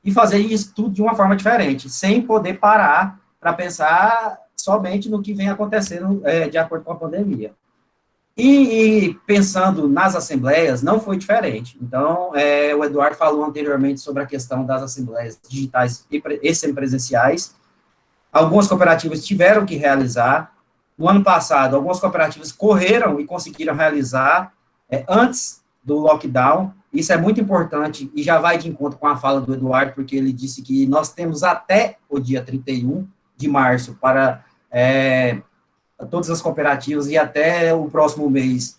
Speaker 3: e fazer isso tudo de uma forma diferente, sem poder parar para pensar somente no que vem acontecendo de acordo com a pandemia. E pensando nas assembleias, não foi diferente. Então, o Eduardo falou anteriormente sobre a questão das assembleias digitais e semipresenciais. Algumas cooperativas tiveram que realizar. No ano passado, algumas cooperativas correram e conseguiram realizar antes do lockdown. Isso é muito importante e já vai de encontro com a fala do Eduardo, porque ele disse que nós temos até o dia 31 de março para todas as cooperativas e até o próximo mês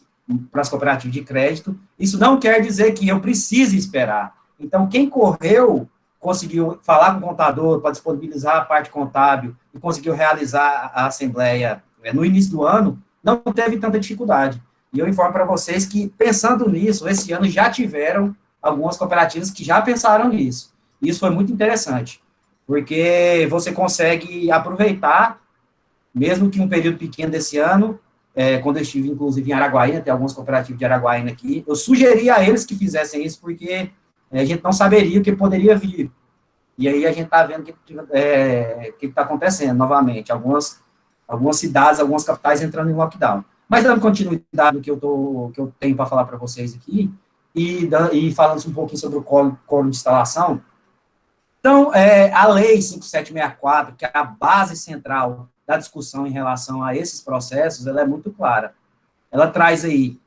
Speaker 3: para as cooperativas de crédito. Isso não quer dizer que eu precise esperar. Então, quem correu, conseguiu falar com o contador para disponibilizar a parte contábil e conseguiu realizar a assembleia no início do ano, não teve tanta dificuldade. E eu informo para vocês que, pensando nisso, esse ano já tiveram algumas cooperativas que já pensaram nisso. E isso foi muito interessante, porque você consegue aproveitar, mesmo que um período pequeno desse ano, quando eu estive, inclusive, em Araguaína, tem algumas cooperativas de Araguaína aqui, eu sugeri a eles que fizessem isso, porque a gente não saberia o que poderia vir. E aí a gente está vendo o que está acontecendo novamente. Algumas cidades, algumas capitais entrando em lockdown. Mas dando continuidade do que eu tenho para falar para vocês aqui, e falando um pouquinho sobre o quórum de instalação. Então, a Lei 5764, que é a base central da discussão em relação a esses processos, ela é muito clara. Ela traz aí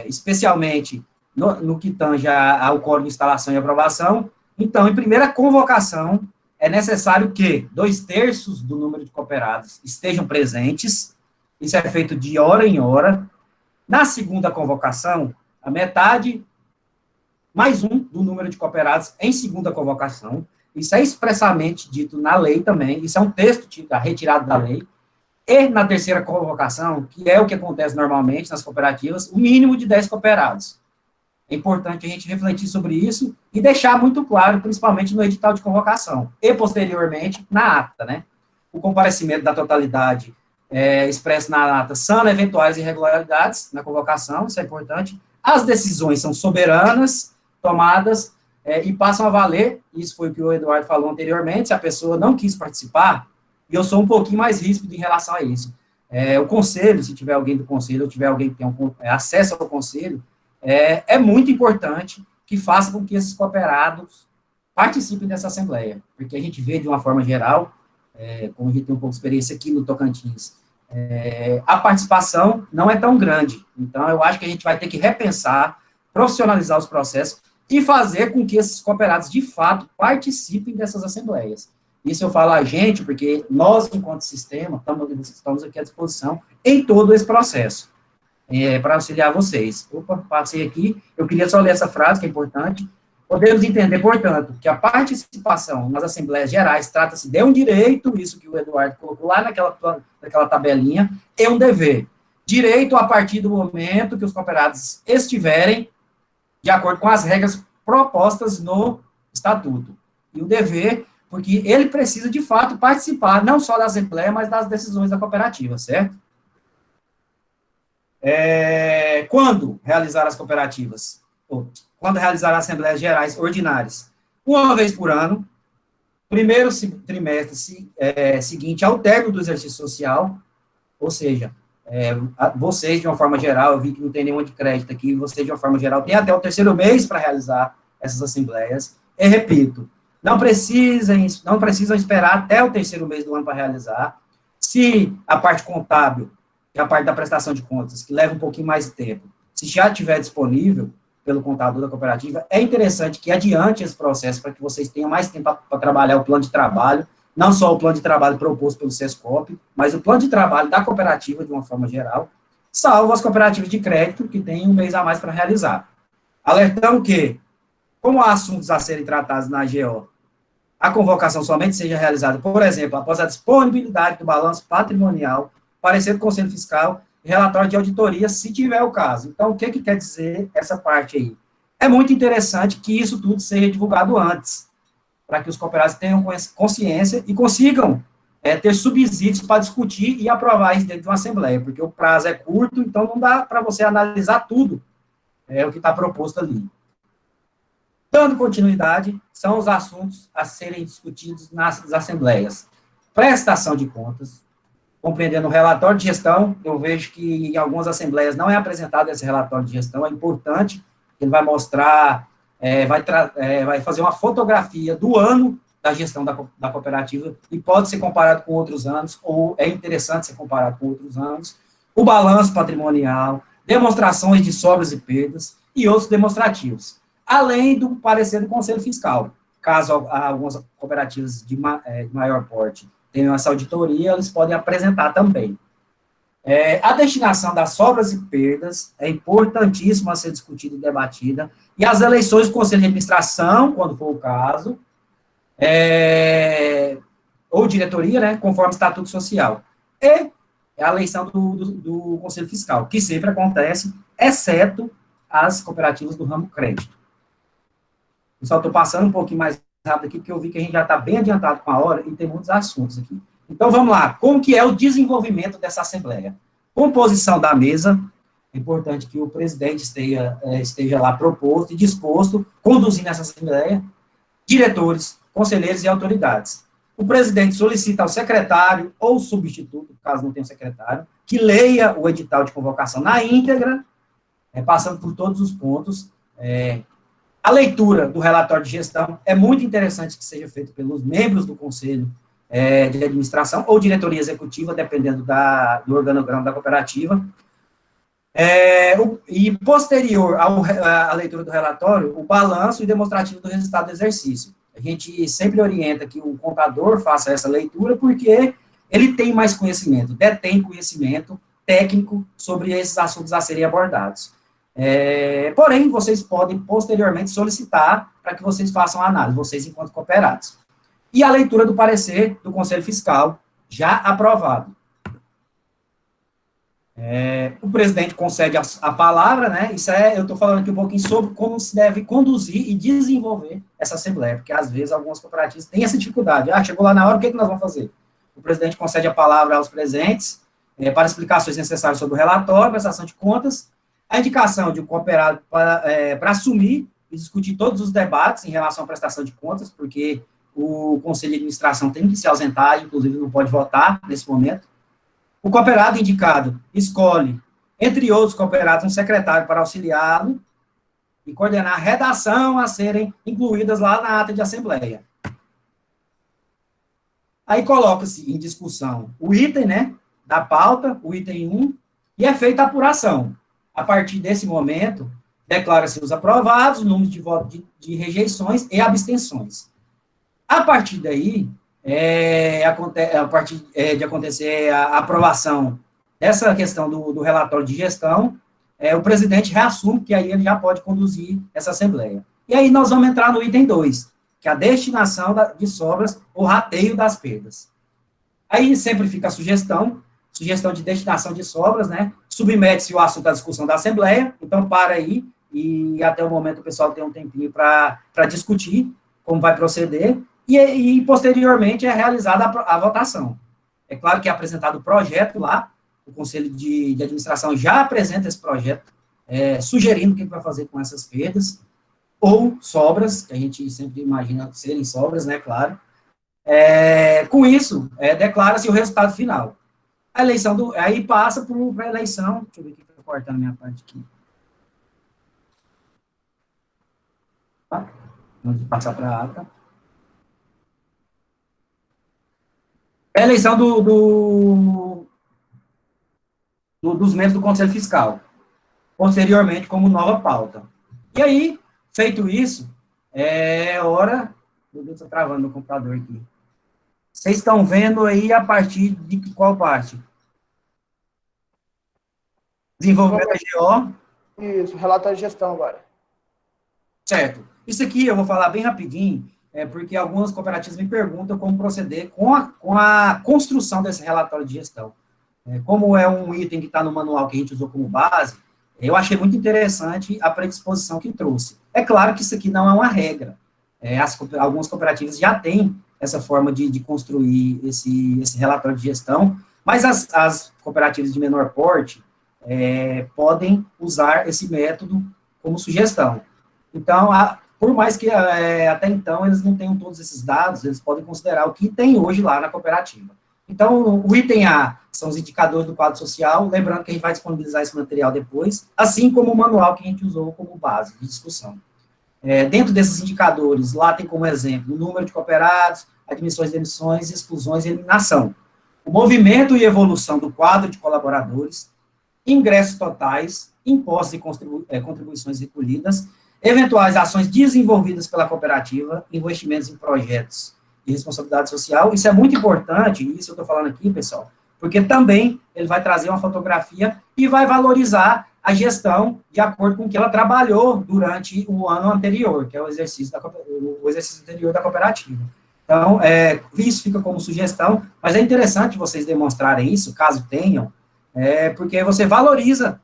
Speaker 3: especialmente no que tange ao código de instalação e aprovação. Então, em primeira convocação, é necessário que 2/3 do número de cooperados estejam presentes, isso é feito de hora em hora. Na segunda convocação, a metade mais um do número de cooperados em segunda convocação, isso é expressamente dito na lei também, isso é um texto retirado da lei. E na terceira convocação, que é o que acontece normalmente nas cooperativas, o mínimo de 10 cooperados. É importante a gente refletir sobre isso e deixar muito claro, principalmente no edital de convocação, e posteriormente na ata, né? O comparecimento da totalidade expresso na ata são eventuais irregularidades na convocação, isso é importante. As decisões são soberanas, tomadas, e passam a valer, isso foi o que o Eduardo falou anteriormente, se a pessoa não quis participar, e eu sou um pouquinho mais ríspido em relação a isso. O conselho, se tiver alguém do conselho, ou tiver alguém que tem acesso ao conselho, é muito importante que faça com que esses cooperados participem dessa assembleia, porque a gente vê de uma forma geral, como a gente tem um pouco de experiência aqui no Tocantins, a participação não é tão grande. Então, eu acho que a gente vai ter que repensar, profissionalizar os processos e fazer com que esses cooperados, de fato, participem dessas assembleias. Isso eu falo a gente, porque nós, enquanto sistema, estamos aqui à disposição em todo esse processo, para auxiliar vocês. Opa, passei aqui, eu queria só ler essa frase, que é importante. Podemos entender, portanto, que a participação nas assembleias gerais trata-se de um direito, isso que o Eduardo colocou lá naquela tabelinha, é um dever. Direito a partir do momento que os cooperados estiverem de acordo com as regras propostas no estatuto. E o dever, porque ele precisa, de fato, participar, não só da assembleia, mas das decisões da cooperativa, certo? Quando realizar as cooperativas? Quando realizar as assembleias gerais ordinárias? Uma vez por ano, primeiro trimestre seguinte ao término do exercício social, ou seja, vocês, de uma forma geral, eu vi que não tem nenhuma de crédito aqui, vocês, de uma forma geral, têm até o terceiro mês para realizar essas assembleias. E, repito, não precisam esperar até o terceiro mês do ano para realizar. Se a parte contábil e a parte da prestação de contas, que leva um pouquinho mais de tempo, se já estiver disponível pelo contador da cooperativa, é interessante que adiante esse processo para que vocês tenham mais tempo para trabalhar o plano de trabalho, não só o plano de trabalho proposto pelo SESCOP, mas o plano de trabalho da cooperativa, de uma forma geral, salvo as cooperativas de crédito, que têm um mês a mais para realizar. Alertando que, como há assuntos a serem tratados na AGO, a convocação somente seja realizada, por exemplo, após a disponibilidade do balanço patrimonial, parecer do Conselho Fiscal e relatório de auditoria, se tiver o caso. Então, o que quer dizer essa parte aí? É muito interessante que isso tudo seja divulgado antes, para que os cooperados tenham consciência e consigam ter subsídios para discutir e aprovar isso dentro de uma assembleia, porque o prazo é curto, então não dá para você analisar tudo o que está proposto ali. Dando continuidade, são os assuntos a serem discutidos nas assembleias. Prestação de contas, compreendendo o relatório de gestão, eu vejo que em algumas assembleias não é apresentado esse relatório de gestão, é importante, ele vai mostrar, vai fazer uma fotografia do ano da gestão da cooperativa e pode ser comparado com outros anos, ou é interessante ser comparado com outros anos, o balanço patrimonial, demonstrações de sobras e perdas e outros demonstrativos, além do parecer do Conselho Fiscal. Caso algumas cooperativas de maior porte tenham essa auditoria, eles podem apresentar também. A destinação das sobras e perdas é importantíssima a ser discutida e debatida, e as eleições do Conselho de Administração, quando for o caso, ou diretoria, né, conforme o Estatuto Social, e a eleição do Conselho Fiscal, que sempre acontece, exceto as cooperativas do ramo crédito. Só estou passando um pouquinho mais rápido aqui, porque eu vi que a gente já está bem adiantado com a hora e tem muitos assuntos aqui. Então, vamos lá. Como que é o desenvolvimento dessa assembleia? Composição da mesa. É importante que o presidente esteja lá proposto e disposto, conduzindo essa assembleia. Diretores, conselheiros e autoridades. O presidente solicita ao secretário ou substituto, caso não tenha secretário, que leia o edital de convocação na íntegra, passando por todos os pontos. A leitura do relatório de gestão é muito interessante que seja feito pelos membros do Conselho de Administração ou diretoria executiva, dependendo do organograma da cooperativa. E posterior à leitura do relatório, o balanço e demonstrativo do resultado do exercício. A gente sempre orienta que o contador faça essa leitura, porque ele tem mais conhecimento, detém conhecimento técnico sobre esses assuntos a serem abordados. Porém, vocês podem, posteriormente, solicitar para que vocês façam a análise, vocês enquanto cooperados. E a leitura do parecer do Conselho Fiscal, já aprovado. O presidente concede a palavra, né? Eu estou falando aqui um pouquinho sobre como se deve conduzir e desenvolver essa Assembleia, porque às vezes algumas cooperativas têm essa dificuldade. Chegou lá na hora, o que nós vamos fazer? O presidente concede a palavra aos presentes para explicações necessárias sobre o relatório, prestação de contas, a indicação de um cooperado para assumir e discutir todos os debates em relação à prestação de contas, porque o Conselho de Administração tem que se ausentar, inclusive não pode votar nesse momento. O cooperado indicado escolhe, entre outros cooperados, um secretário para auxiliá-lo e coordenar a redação a serem incluídas lá na ata de assembleia. Aí coloca-se em discussão o item, né, da pauta, o item 1, e é feita a apuração. A partir desse momento, declara-se os aprovados, número de votos de rejeições e abstenções. A partir daí, a partir de acontecer a aprovação dessa questão do relatório de gestão, o presidente reassume que aí ele já pode conduzir essa Assembleia. E aí nós vamos entrar no item 2, que é a destinação de sobras ou rateio das perdas. Aí sempre fica a sugestão de destinação de sobras, né? Submete-se o assunto à discussão da Assembleia, então para aí, e até o momento o pessoal tem um tempinho para discutir como vai proceder, e posteriormente é realizada a votação. É claro que é apresentado o projeto lá, o Conselho de Administração já apresenta esse projeto, sugerindo o que vai fazer com essas perdas, ou sobras, que a gente sempre imagina serem sobras, né, claro. Com isso, declara-se o resultado final. A eleição aí passa para a eleição, deixa eu ver o que está cortando a minha parte aqui. Tá? Vamos passar para a ata. A eleição dos membros do Conselho Fiscal, posteriormente como nova pauta. E aí, feito isso, hora... Meu Deus, está travando meu computador aqui. Vocês estão vendo aí a partir de qual parte? Desenvolvimento da GO.
Speaker 2: Isso, relatório de gestão agora.
Speaker 3: Certo. Isso aqui eu vou falar bem rapidinho, porque algumas cooperativas me perguntam como proceder com a construção desse relatório de gestão. Como é um item que está no manual que a gente usou como base, eu achei muito interessante a predisposição que trouxe. É claro que isso aqui não é uma regra. Algumas cooperativas já têm essa forma de construir esse relatório de gestão, mas as cooperativas de menor porte podem usar esse método como sugestão. Então, por mais que até então eles não tenham todos esses dados, eles podem considerar o que tem hoje lá na cooperativa. Então, o item A são os indicadores do quadro social, lembrando que a gente vai disponibilizar esse material depois, assim como o manual que a gente usou como base de discussão. Dentro desses indicadores, lá tem como exemplo o número de cooperados, admissões, demissões, exclusões e eliminação. O movimento e evolução do quadro de colaboradores, ingressos totais, impostos e contribuições recolhidas, eventuais ações desenvolvidas pela cooperativa, investimentos em projetos de responsabilidade social. Isso é muito importante, isso eu estou falando aqui, pessoal, porque também ele vai trazer uma fotografia e vai valorizar a gestão de acordo com o que ela trabalhou durante o ano anterior, que é o exercício anterior da cooperativa. Então, isso fica como sugestão, mas é interessante vocês demonstrarem isso, caso tenham, porque você valoriza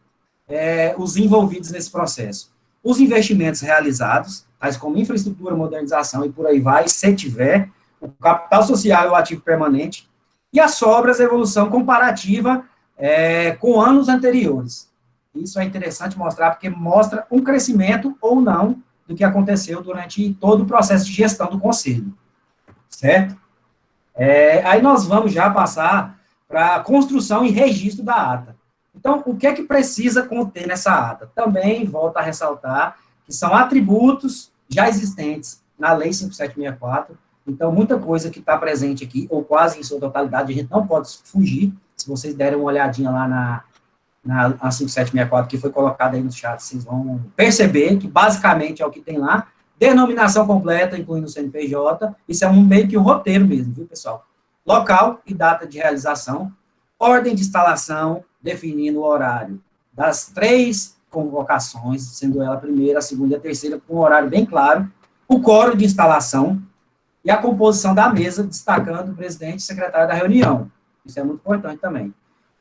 Speaker 3: os envolvidos nesse processo. Os investimentos realizados, tais como infraestrutura, modernização e por aí vai, se tiver, o capital social e o ativo permanente, e as sobras, evolução comparativa com anos anteriores. Isso é interessante mostrar, porque mostra um crescimento ou não do que aconteceu durante todo o processo de gestão do Conselho. Certo? Aí nós vamos já passar para a construção e registro da ata. Então, o que é que precisa conter nessa ata? Também, volto a ressaltar, que são atributos já existentes na Lei 5764, então, muita coisa que está presente aqui, ou quase em sua totalidade, a gente não pode fugir. Se vocês derem uma olhadinha lá na 5764, que foi colocada aí no chat, vocês vão perceber que basicamente é o que tem lá, denominação completa, incluindo o CNPJ, isso é meio que um roteiro mesmo, viu, pessoal? Local e data de realização, ordem de instalação, definindo o horário das 3 convocações, sendo ela a primeira, a segunda e a terceira, com um horário bem claro, o quórum de instalação e a composição da mesa, destacando o presidente e secretário da reunião. Isso é muito importante também.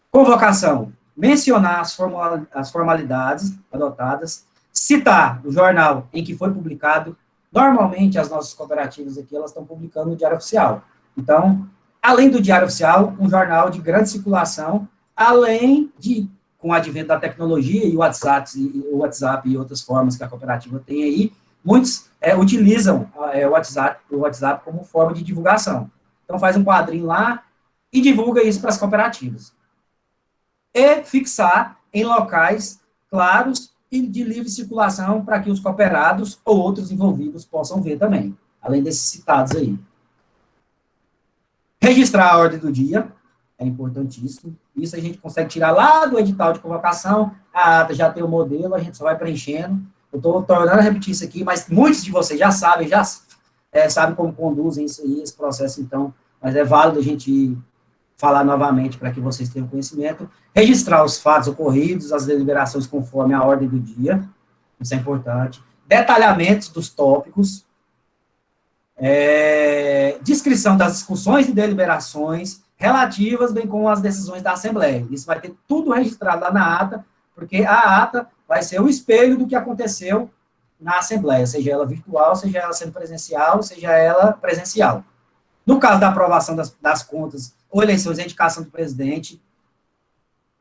Speaker 3: Convocação, mencionar as formalidades adotadas, citar o jornal em que foi publicado. Normalmente, as nossas cooperativas aqui, elas estão publicando no Diário Oficial. Então, além do Diário Oficial, um jornal de grande circulação, além de, com o advento da tecnologia e o WhatsApp e outras formas que a cooperativa tem aí, muitos utilizam o WhatsApp como forma de divulgação. Então, faz um quadrinho lá e divulga isso para as cooperativas. E fixar em locais claros e de livre circulação para que os cooperados ou outros envolvidos possam ver também, além desses citados aí. Registrar a ordem do dia, é importantíssimo. Isso a gente consegue tirar lá do edital de convocação, a ata já tem o modelo, a gente só vai preenchendo. Eu estou tornando a repetir isso aqui, mas muitos de vocês já sabem, sabem como conduzem isso aí, esse processo, então, mas é válido a gente falar novamente para que vocês tenham conhecimento. Registrar os fatos ocorridos, as deliberações conforme a ordem do dia, isso é importante. Detalhamentos dos tópicos, descrição das discussões e deliberações relativas, bem como as decisões da Assembleia. Isso vai ter tudo registrado lá na ata, porque a ata vai ser o espelho do que aconteceu na Assembleia, seja ela virtual, seja ela sendo presencial, seja ela presencial. No caso da aprovação das contas ou eleições e indicação do presidente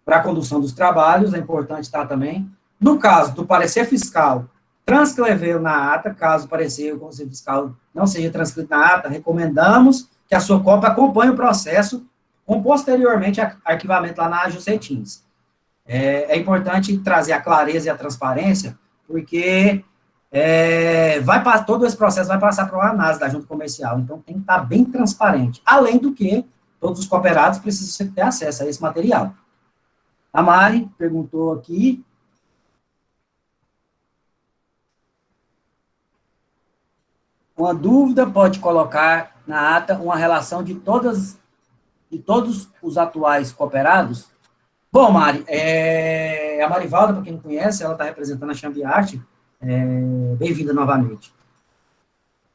Speaker 3: para a condução dos trabalhos, é importante estar também. No caso do parecer fiscal, transcrevê-lo na ata, caso o parecer ou conselho fiscal não seja transcrito na ata, recomendamos que a sua cópia acompanhe o processo com posteriormente arquivamento lá na Juscetins. É importante trazer a clareza e a transparência, porque todo esse processo vai passar para uma análise da junta comercial, então tem que estar bem transparente. Além do que, todos os cooperados precisam ter acesso a esse material. A Mari perguntou aqui. Uma dúvida pode colocar na ata uma relação de todos os atuais cooperados? Bom, Mari, a Marivalda, para quem não conhece, ela está representando a Chambiarte. Bem-vinda novamente.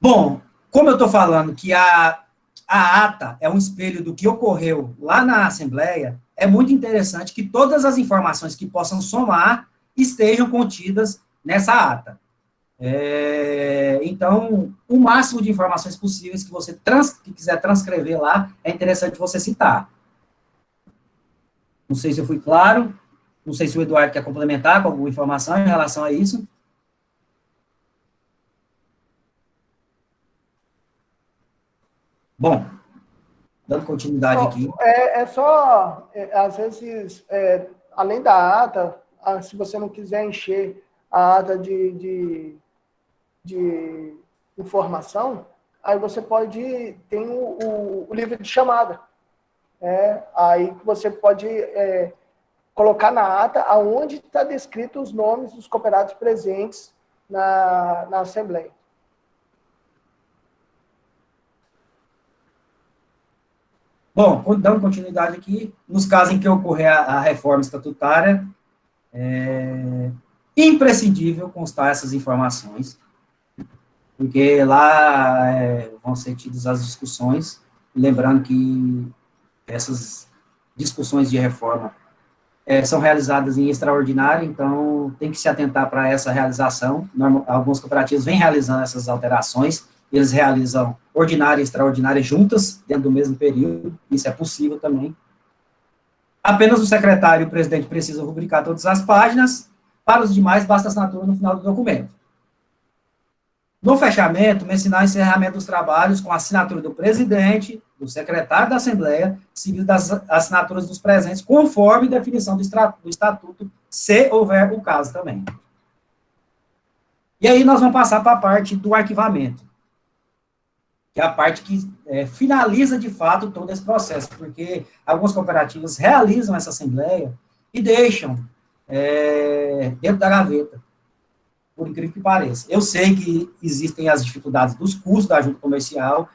Speaker 3: Bom, como eu estou falando que a ata é um espelho do que ocorreu lá na Assembleia, é muito interessante que todas as informações que possam somar estejam contidas nessa ata. Então, o máximo de informações possíveis que você quiser transcrever lá, é interessante você citar. Não sei se eu fui claro, não sei se o Eduardo quer complementar com alguma informação em relação a isso. Bom, dando continuidade aqui.
Speaker 2: Às vezes, além da ata, se você não quiser encher a ata de informação, aí você pode ter o livro de chamada. Aí você pode colocar na ata aonde está descrito os nomes dos cooperados presentes na Assembleia.
Speaker 3: Bom, dando continuidade aqui, nos casos em que ocorrer a reforma estatutária, é imprescindível constar essas informações, porque lá vão ser tidas as discussões, lembrando que essas discussões de reforma são realizadas em extraordinário, então tem que se atentar para essa realização. Alguns cooperativos vêm realizando essas alterações, eles realizam ordinária e extraordinária juntas, dentro do mesmo período, isso é possível também. Apenas o secretário e o presidente precisam rubricar todas as páginas, para os demais basta assinatura no final do documento. No fechamento, mencionar o encerramento dos trabalhos com a assinatura do presidente, do secretário da Assembleia, seguido das assinaturas dos presentes, conforme definição do estatuto, se houver o caso também. E aí nós vamos passar para a parte do arquivamento, que é a parte que finaliza, de fato, todo esse processo, porque algumas cooperativas realizam essa Assembleia e deixam dentro da gaveta, por incrível que pareça. Eu sei que existem as dificuldades dos custos da junta comercial,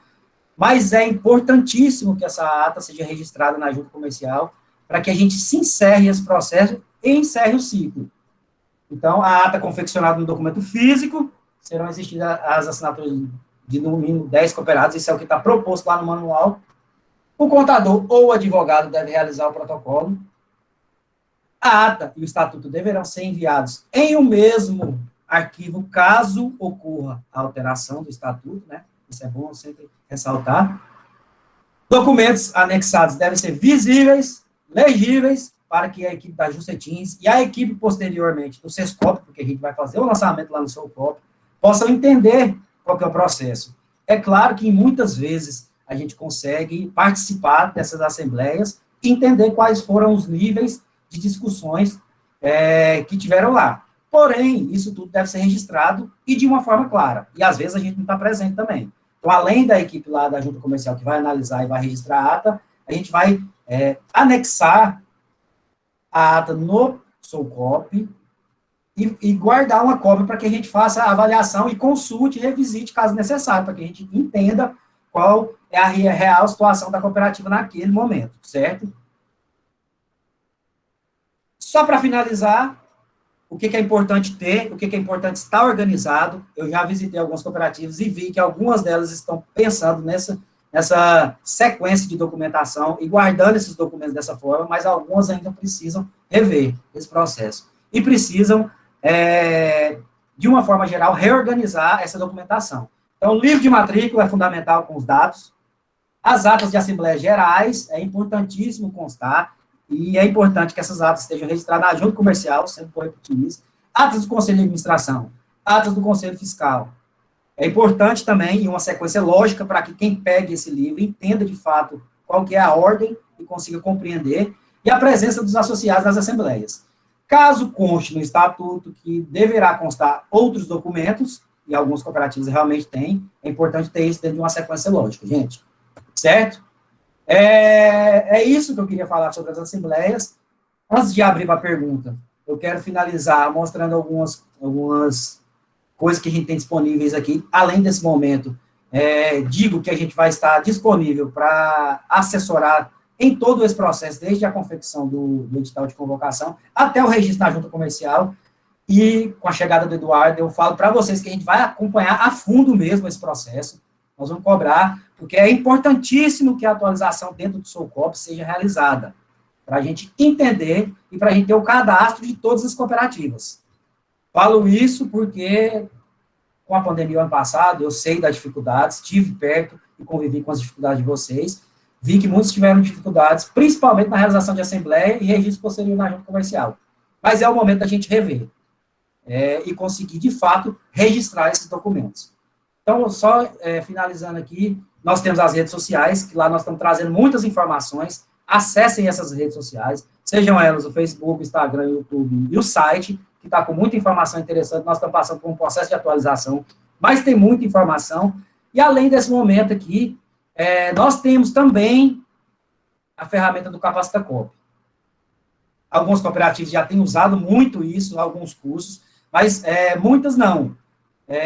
Speaker 3: mas é importantíssimo que essa ata seja registrada na junta comercial para que a gente se encerre esse processo e encerre o ciclo. Então, a ata confeccionada no documento físico, serão exigidas as assinaturas de no mínimo 10 cooperados, isso é o que está proposto lá no manual. O contador ou o advogado deve realizar o protocolo. A ata e o estatuto deverão ser enviados em um mesmo arquivo, caso ocorra a alteração do estatuto, né? Isso é bom sempre ressaltar. Documentos anexados devem ser visíveis, legíveis, para que a equipe da Juscetins e a equipe posteriormente do SESCOP, porque a gente vai fazer o lançamento lá no SESCOP, possam entender qual que é o processo. É claro que muitas vezes a gente consegue participar dessas assembleias e entender quais foram os níveis de discussões que tiveram lá. Porém, isso tudo deve ser registrado e de uma forma clara. E às vezes a gente não está presente também. Então, além da equipe lá da junta comercial que vai analisar e vai registrar a ata, a gente vai anexar a ata no SOCOP e guardar uma cópia para que a gente faça a avaliação e consulte e revisite, caso necessário, para que a gente entenda qual é a real situação da cooperativa naquele momento, certo? Só para finalizar, o que é importante ter, o que é importante estar organizado. Eu já visitei algumas cooperativas e vi que algumas delas estão pensando nessa sequência de documentação e guardando esses documentos dessa forma, mas algumas ainda precisam rever esse processo. E precisam, de uma forma geral, reorganizar essa documentação. Então, o livro de matrícula é fundamental com os dados. As atas de assembleias gerais, é importantíssimo constar, e é importante que essas atas estejam registradas na junta comercial, sempre vou repetir isso. Atas do Conselho de Administração, atas do Conselho Fiscal. É importante também, e uma sequência lógica, para que quem pegue esse livro entenda, de fato, qual que é a ordem e consiga compreender, e a presença dos associados nas assembleias. Caso conste no estatuto que deverá constar outros documentos, e algumas cooperativas realmente têm, é importante ter isso dentro de uma sequência lógica, gente. Certo? É isso que eu queria falar sobre as assembleias. Antes de abrir para a pergunta, eu quero finalizar mostrando algumas coisas que a gente tem disponíveis aqui. Além desse momento, digo que a gente vai estar disponível para assessorar em todo esse processo, desde a confecção do edital de convocação até o registro na junta comercial. E com a chegada do Eduardo, eu falo para vocês que a gente vai acompanhar a fundo mesmo esse processo. Nós vamos cobrar, porque é importantíssimo que a atualização dentro do SOCOP seja realizada, para a gente entender e para a gente ter o cadastro de todas as cooperativas. Falo isso porque, com a pandemia ano passado, eu sei das dificuldades, estive perto e convivi com as dificuldades de vocês, vi que muitos tiveram dificuldades, principalmente na realização de assembleia e registro posterior na junta comercial. Mas é o momento da gente rever e conseguir, de fato, registrar esses documentos. Então, só finalizando aqui, nós temos as redes sociais, que lá nós estamos trazendo muitas informações. Acessem essas redes sociais, sejam elas o Facebook, o Instagram, o YouTube e o site, que está com muita informação interessante. Nós estamos passando por um processo de atualização, mas tem muita informação. E além desse momento aqui, nós temos também a ferramenta do Capacita Coop. Algumas cooperativas já têm usado muito isso, alguns cursos, mas muitas não.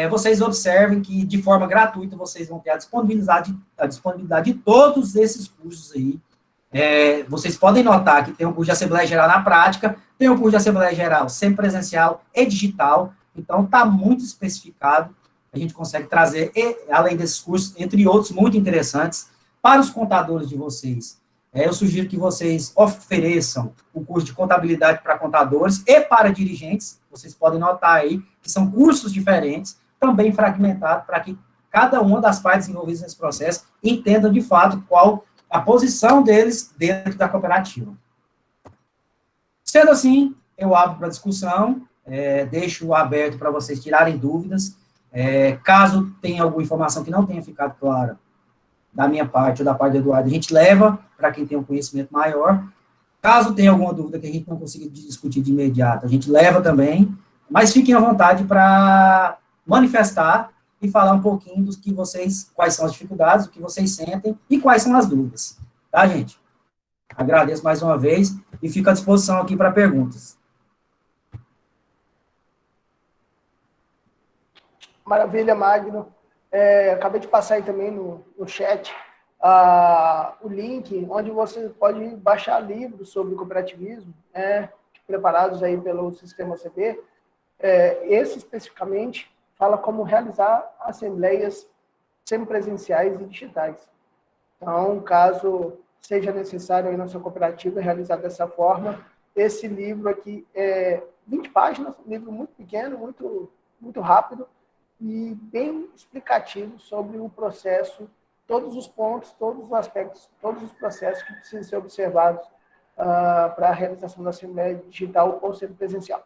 Speaker 3: Vocês observem que, de forma gratuita, vocês vão ter a disponibilidade de todos esses cursos aí. Vocês podem notar que tem um curso de Assembleia Geral na prática, tem um curso de Assembleia Geral semipresencial e digital, então está muito especificado, a gente consegue trazer, além desses cursos, entre outros muito interessantes, para os contadores de vocês. Eu sugiro que vocês ofereçam o curso de contabilidade para contadores e para dirigentes. Vocês podem notar aí que são cursos diferentes, também fragmentados, para que cada uma das partes envolvidas nesse processo entenda, de fato, qual a posição deles dentro da cooperativa. Sendo assim, eu abro para discussão, deixo aberto para vocês tirarem dúvidas. Caso tenha alguma informação que não tenha ficado clara, da minha parte ou da parte do Eduardo, a gente leva para quem tem um conhecimento maior. Caso tenha alguma dúvida que a gente não consiga discutir de imediato, a gente leva também, mas fiquem à vontade para manifestar e falar um pouquinho dos que vocês, quais são as dificuldades, o que vocês sentem e quais são as dúvidas. Tá, gente? Agradeço mais uma vez e fico à disposição aqui para perguntas.
Speaker 2: Maravilha, Magno. Acabei de passar aí também no chat o link onde você pode baixar livros sobre cooperativismo, preparados aí pelo Sistema CB. Esse especificamente fala como realizar assembleias semipresenciais e digitais. Então, caso seja necessário aí na sua cooperativa realizar dessa forma, esse livro aqui é 20 páginas, um livro muito pequeno, muito rápido e bem explicativo sobre o processo, todos os pontos, todos os aspectos, todos os processos que precisam ser observados para a realização da assembleia digital ou semipresencial.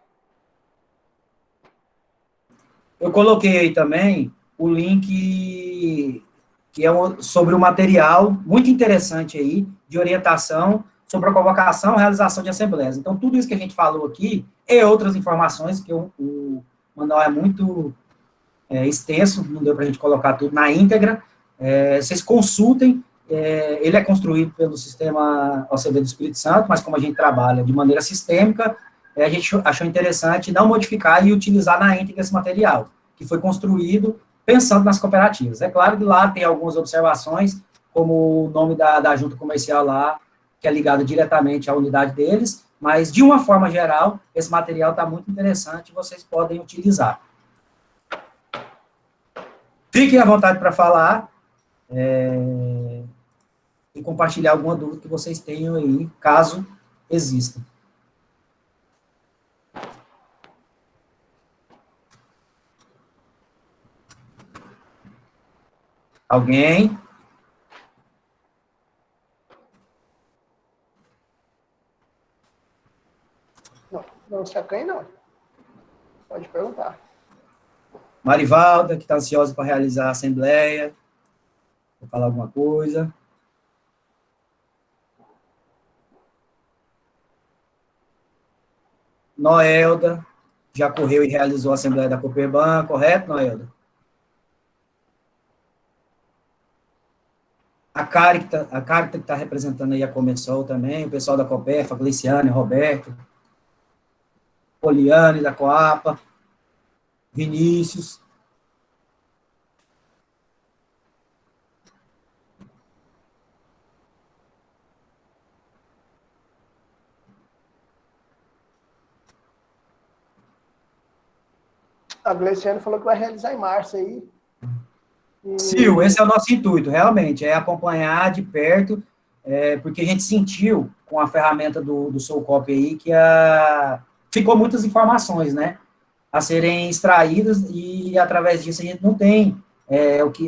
Speaker 3: Eu coloquei aí também o link que é sobre o material muito interessante aí, de orientação sobre a convocação e realização de assembleias. Então, tudo isso que a gente falou aqui e outras informações, que o manual é muito extenso, não deu para a gente colocar tudo na íntegra, vocês consultem, ele é construído pelo sistema OCB do Espírito Santo, mas como a gente trabalha de maneira sistêmica, a gente achou interessante não modificar e utilizar na íntegra esse material, que foi construído pensando nas cooperativas. É claro que lá tem algumas observações, como o nome da junta comercial lá, que é ligado diretamente à unidade deles, mas, de uma forma geral, esse material está muito interessante, vocês podem utilizar. Fiquem à vontade para falar e compartilhar alguma dúvida que vocês tenham aí, caso exista. Alguém?
Speaker 2: Não se acanhe, não. Pode perguntar.
Speaker 3: Marivalda, que está ansiosa para realizar a assembleia. Vou falar alguma coisa. Noelda, já correu e realizou a assembleia da Coperban, correto, Noelda? A Carita que está representando aí a Comersol também, o pessoal da Coperfa, Gleiciane, Roberto, Poliane, da Coapa, Vinícius.
Speaker 2: A Gleiciane falou que vai realizar em março aí.
Speaker 3: Sil, esse é o nosso intuito, realmente, é acompanhar de perto, porque a gente sentiu com a ferramenta do Soulcopy aí que ficou muitas informações, né, a serem extraídas e através disso a gente não tem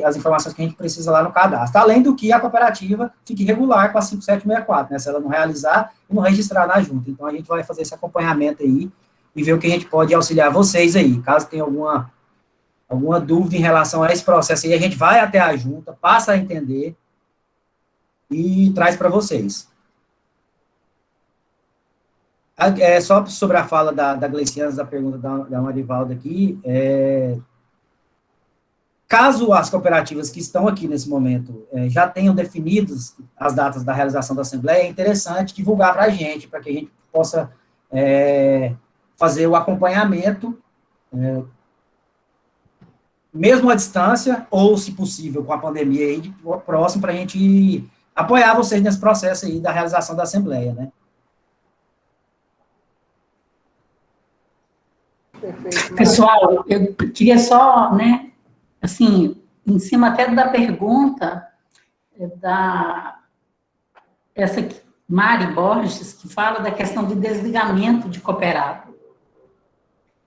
Speaker 3: as informações que a gente precisa lá no cadastro, além do que a cooperativa fique regular com a 5764, né, se ela não realizar e não registrar na junta. Então a gente vai fazer esse acompanhamento aí e ver o que a gente pode auxiliar vocês aí, caso tenha alguma dúvida em relação a esse processo aí, a gente vai até a junta, passa a entender e traz para vocês. Só sobre a fala da Gleiciane, da pergunta da Marivalda aqui, caso as cooperativas que estão aqui nesse momento já tenham definidos as datas da realização da Assembleia, é interessante divulgar para a gente, para que a gente possa fazer o acompanhamento, mesmo à distância, ou, se possível, com a pandemia aí próximo, para a gente apoiar vocês nesse processo aí da realização da Assembleia, né?
Speaker 2: Perfeito.
Speaker 1: Pessoal, eu queria só, né, assim, em cima até da pergunta essa aqui, Mari Borges, que fala da questão de desligamento de cooperado.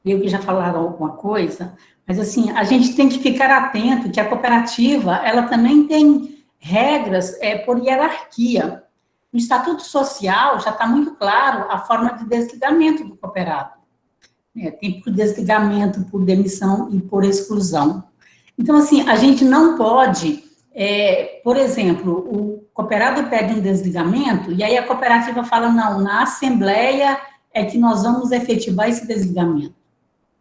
Speaker 1: Eu que já falaram alguma coisa, mas, assim, a gente tem que ficar atento que a cooperativa, ela também tem regras por hierarquia. No Estatuto Social já está muito claro a forma de desligamento do cooperado. Tem por desligamento, por demissão e por exclusão. Então, assim, a gente não pode, por exemplo, o cooperado pede um desligamento e aí a cooperativa fala, não, na assembleia é que nós vamos efetivar esse desligamento.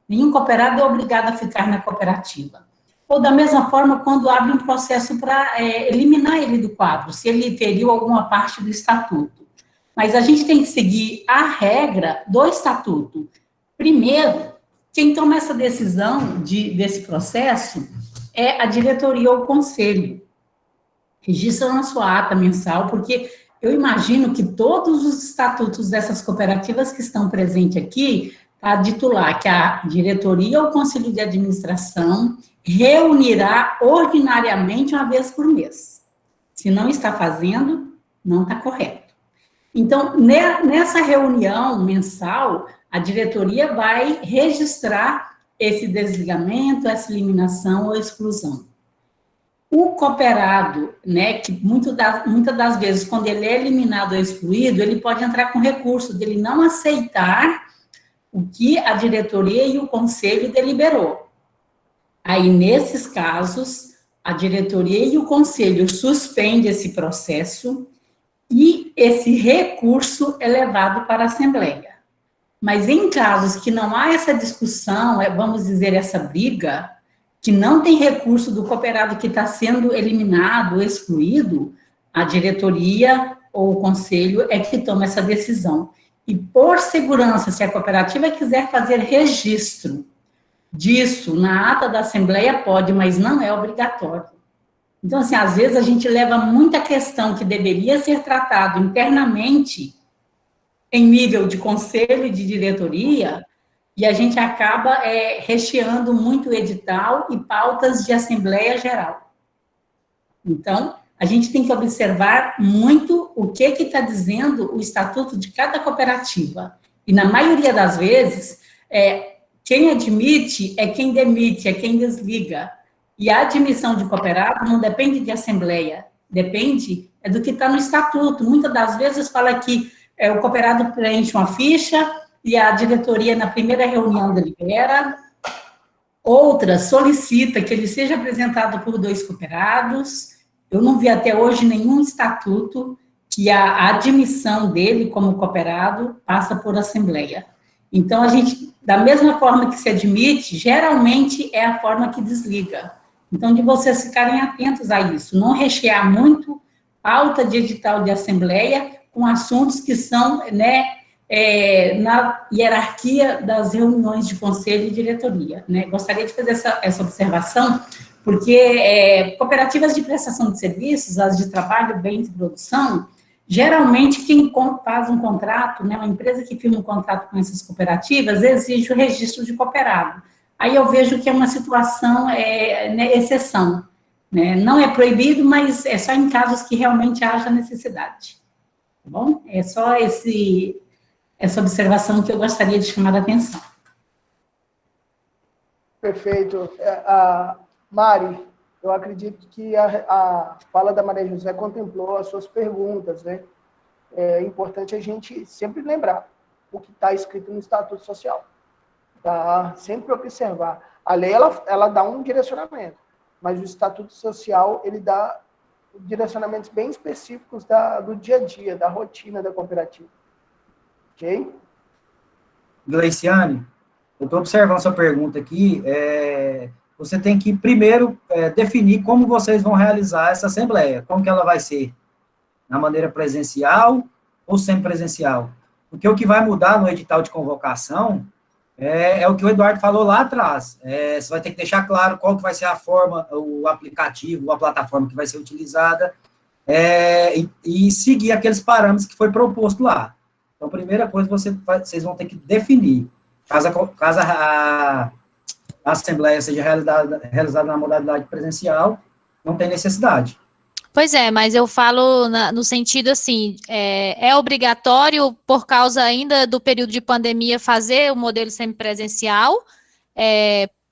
Speaker 1: Nenhum cooperado é obrigado a ficar na cooperativa. Ou, da mesma forma, quando abre um processo para eliminar ele do quadro, se ele feriu alguma parte do estatuto. Mas a gente tem que seguir a regra do estatuto. Primeiro, quem toma essa decisão desse processo é a diretoria ou o conselho. Registra na sua ata mensal, porque eu imagino que todos os estatutos dessas cooperativas que estão presentes aqui, está dito lá que a diretoria ou conselho de administração reunirá ordinariamente uma vez por mês. Se não está fazendo, não está correto. Então, nessa reunião mensal, a diretoria vai registrar esse desligamento, essa eliminação ou exclusão. O cooperado, né, que muitas das vezes, quando ele é eliminado ou excluído, ele pode entrar com recurso dele não aceitar o que a diretoria e o conselho deliberou. Aí, nesses casos, a diretoria e o conselho suspendem esse processo e esse recurso é levado para a Assembleia. Mas em casos que não há essa discussão, vamos dizer, essa briga, que não tem recurso do cooperado que está sendo eliminado ou excluído, a diretoria ou o conselho é que toma essa decisão. E por segurança, se a cooperativa quiser fazer registro disso na ata da Assembleia, pode, mas não é obrigatório. Então, assim, às vezes a gente leva muita questão que deveria ser tratado internamente em nível de conselho e de diretoria, e a gente acaba recheando muito o edital e pautas de Assembleia Geral. Então, a gente tem que observar muito o que está dizendo o estatuto de cada cooperativa. E, na maioria das vezes, quem admite é quem demite, é quem desliga. E a admissão de cooperado não depende de Assembleia, depende do que está no estatuto. Muitas das vezes fala que o cooperado preenche uma ficha e a diretoria, na primeira reunião, delibera. Outra solicita que ele seja apresentado por 2 cooperados. Eu não vi até hoje nenhum estatuto que a admissão dele como cooperado passa por Assembleia. Então, a gente, da mesma forma que se admite, geralmente é a forma que desliga. Então, de vocês ficarem atentos a isso, não rechear muito pauta de edital de Assembleia com assuntos que são, né, na hierarquia das reuniões de conselho e diretoria, né? Gostaria de fazer essa observação, porque cooperativas de prestação de serviços, as de trabalho, bens e produção, geralmente quem faz um contrato, né, uma empresa que firma um contrato com essas cooperativas, exige o registro de cooperado. Aí eu vejo que é uma situação, né, exceção, né? Não é proibido, mas é só em casos que realmente haja necessidade. Tá bom? É só essa observação que eu gostaria de chamar a atenção.
Speaker 2: Perfeito. Mari, eu acredito que a fala da Maria José contemplou as suas perguntas, né? É importante a gente sempre lembrar o que está escrito no Estatuto Social. Tá? Sempre observar. A lei, ela dá um direcionamento, mas o Estatuto Social, ele dá direcionamentos bem específicos do dia a dia, da rotina da cooperativa. Ok?
Speaker 3: Gleiciane, eu estou observando sua pergunta aqui. Você tem que, primeiro, definir como vocês vão realizar essa assembleia. Como que ela vai ser? Na maneira presencial ou semipresencial? Porque o que vai mudar no edital de convocação é o que o Eduardo falou lá atrás. Você vai ter que deixar claro qual que vai ser a forma, o aplicativo, a plataforma que vai ser utilizada, e seguir aqueles parâmetros que foi proposto lá. Então, a primeira coisa, vocês vão ter que definir. Caso a assembleia seja realizada na modalidade presencial, não tem necessidade.
Speaker 5: Pois é, mas eu falo no sentido assim, é obrigatório, por causa ainda do período de pandemia, fazer o modelo semipresencial,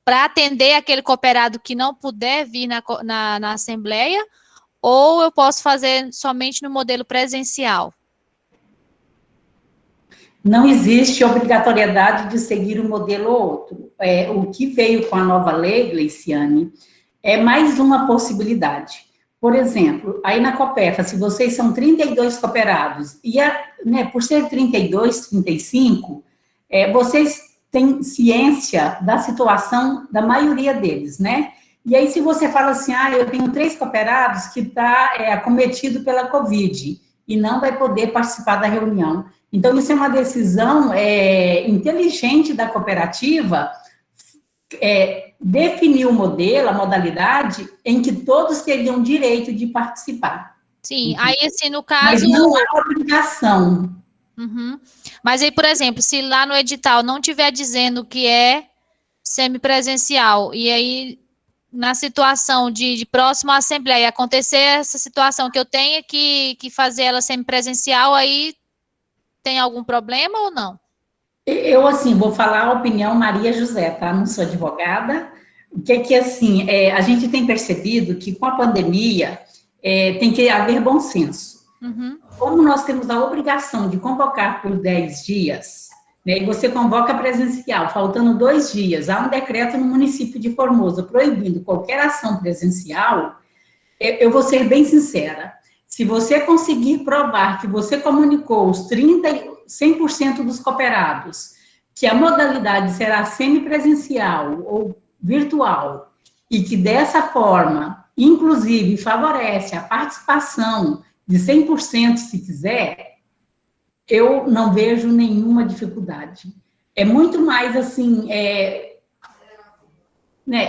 Speaker 5: para atender aquele cooperado que não puder vir na assembleia, ou eu posso fazer somente no modelo presencial?
Speaker 1: Não existe obrigatoriedade de seguir um modelo ou outro. O que veio com a nova lei, Gleiciane, é mais uma possibilidade. Por exemplo, aí na Copefa, se vocês são 32 cooperados, e né, por ser 32, 35, vocês têm ciência da situação da maioria deles, né? E aí, se você fala assim, eu tenho 3 cooperados que está acometido pela Covid, e não vai poder participar da reunião. Então, isso é uma decisão inteligente da cooperativa, definir o modelo, a modalidade, em que todos teriam direito de participar.
Speaker 5: Sim, aí assim, no
Speaker 1: Mas
Speaker 5: caso...
Speaker 1: não há obrigação.
Speaker 5: Uhum. Mas aí, por exemplo, se lá no edital não tiver dizendo que é semipresencial, e aí na situação de próxima assembleia acontecer essa situação que eu tenha que fazer ela semipresencial, aí tem algum problema ou não?
Speaker 1: Eu, assim, vou falar a opinião Maria José, tá? Não sou advogada. O que assim, a gente tem percebido que com a pandemia tem que haver bom senso.
Speaker 5: Uhum.
Speaker 1: Como nós temos a obrigação de convocar por 10 dias, né, e você convoca presencial, faltando 2 dias, há um decreto no município de Formosa proibindo qualquer ação presencial, eu vou ser bem sincera, se você conseguir provar que você comunicou os 100% dos cooperados, que a modalidade será semipresencial ou virtual, e que dessa forma, inclusive, favorece a participação de 100% se quiser, eu não vejo nenhuma dificuldade. É muito mais assim,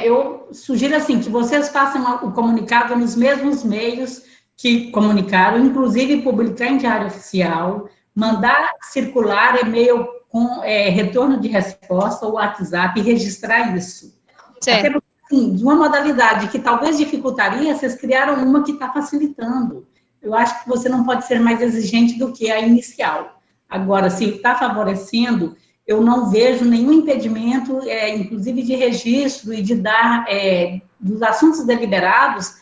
Speaker 1: eu sugiro assim, que vocês façam o comunicado nos mesmos meios que comunicaram, inclusive publicar em diário oficial, mandar circular e-mail com retorno de resposta ou WhatsApp e registrar isso.
Speaker 5: Certo.
Speaker 1: Até porque, assim, de uma modalidade que talvez dificultaria, vocês criaram uma que está facilitando. Eu acho que você não pode ser mais exigente do que a inicial. Agora, se está favorecendo, eu não vejo nenhum impedimento, inclusive de registro e de dar, dos assuntos deliberados,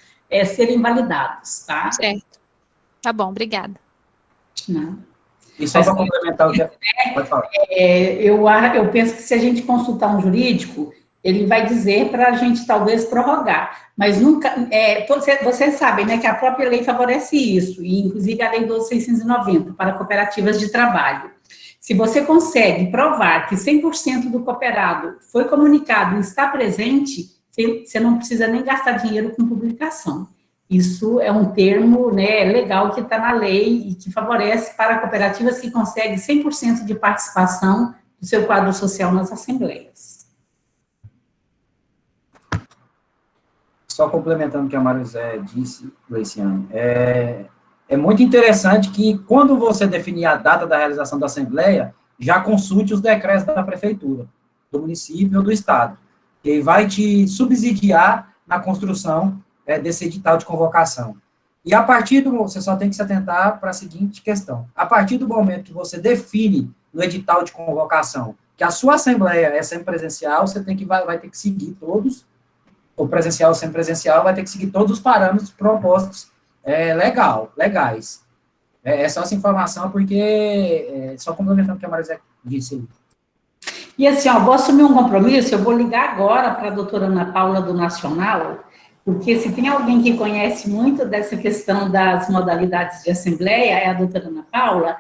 Speaker 1: serem validados, tá?
Speaker 5: Certo. Tá bom, obrigada.
Speaker 1: Não.
Speaker 3: E só para complementar o que... Pode falar.
Speaker 1: Eu penso que se a gente consultar um jurídico, ele vai dizer para a gente talvez prorrogar, mas nunca, vocês sabem, né, que a própria lei favorece isso, e inclusive a lei 12.690, para cooperativas de trabalho. Se você consegue provar que 100% do cooperado foi comunicado e está presente, você não precisa nem gastar dinheiro com publicação. Isso é um termo, né, legal que está na lei e que favorece para cooperativas que conseguem 100% de participação do seu quadro social nas assembleias.
Speaker 3: Só complementando o que a Maria José disse, Luciano, é muito interessante que, quando você definir a data da realização da Assembleia, já consulte os decretos da Prefeitura, do município ou do Estado, que vai te subsidiar na construção desse edital de convocação. E a partir do... Você só tem que se atentar para a seguinte questão. A partir do momento que você define no edital de convocação que a sua Assembleia é semipresencial, você vai ter que seguir todos, ou presencial ou semipresencial, vai ter que seguir todos os parâmetros propostos legais. É só essa informação, porque, só complementando o que a Maria José disse.
Speaker 1: E assim, vou assumir um compromisso, eu vou ligar agora para a doutora Ana Paula do Nacional, porque se tem alguém que conhece muito dessa questão das modalidades de assembleia, é a doutora Ana Paula.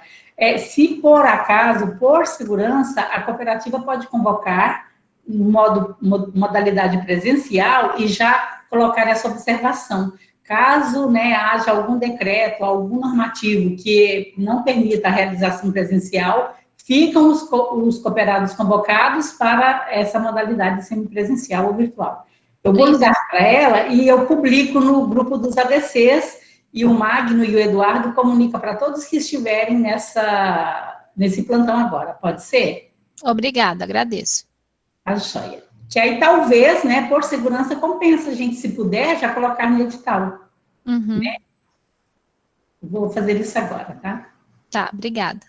Speaker 1: Se por acaso, por segurança, a cooperativa pode convocar modalidade presencial e já colocar essa observação. Caso, né, haja algum decreto, algum normativo que não permita a realização presencial, ficam os cooperados convocados para essa modalidade semipresencial ou virtual. Eu vou ligar para ela e eu publico no grupo dos ADCs, e o Magno e o Eduardo comunicam para todos que estiverem nesse plantão agora. Pode ser?
Speaker 5: Obrigada, agradeço.
Speaker 1: A joia. Que aí talvez, né, por segurança, compensa a gente, se puder, já colocar no edital.
Speaker 5: Uhum.
Speaker 1: Né? Vou fazer isso agora, tá?
Speaker 5: Tá, obrigada.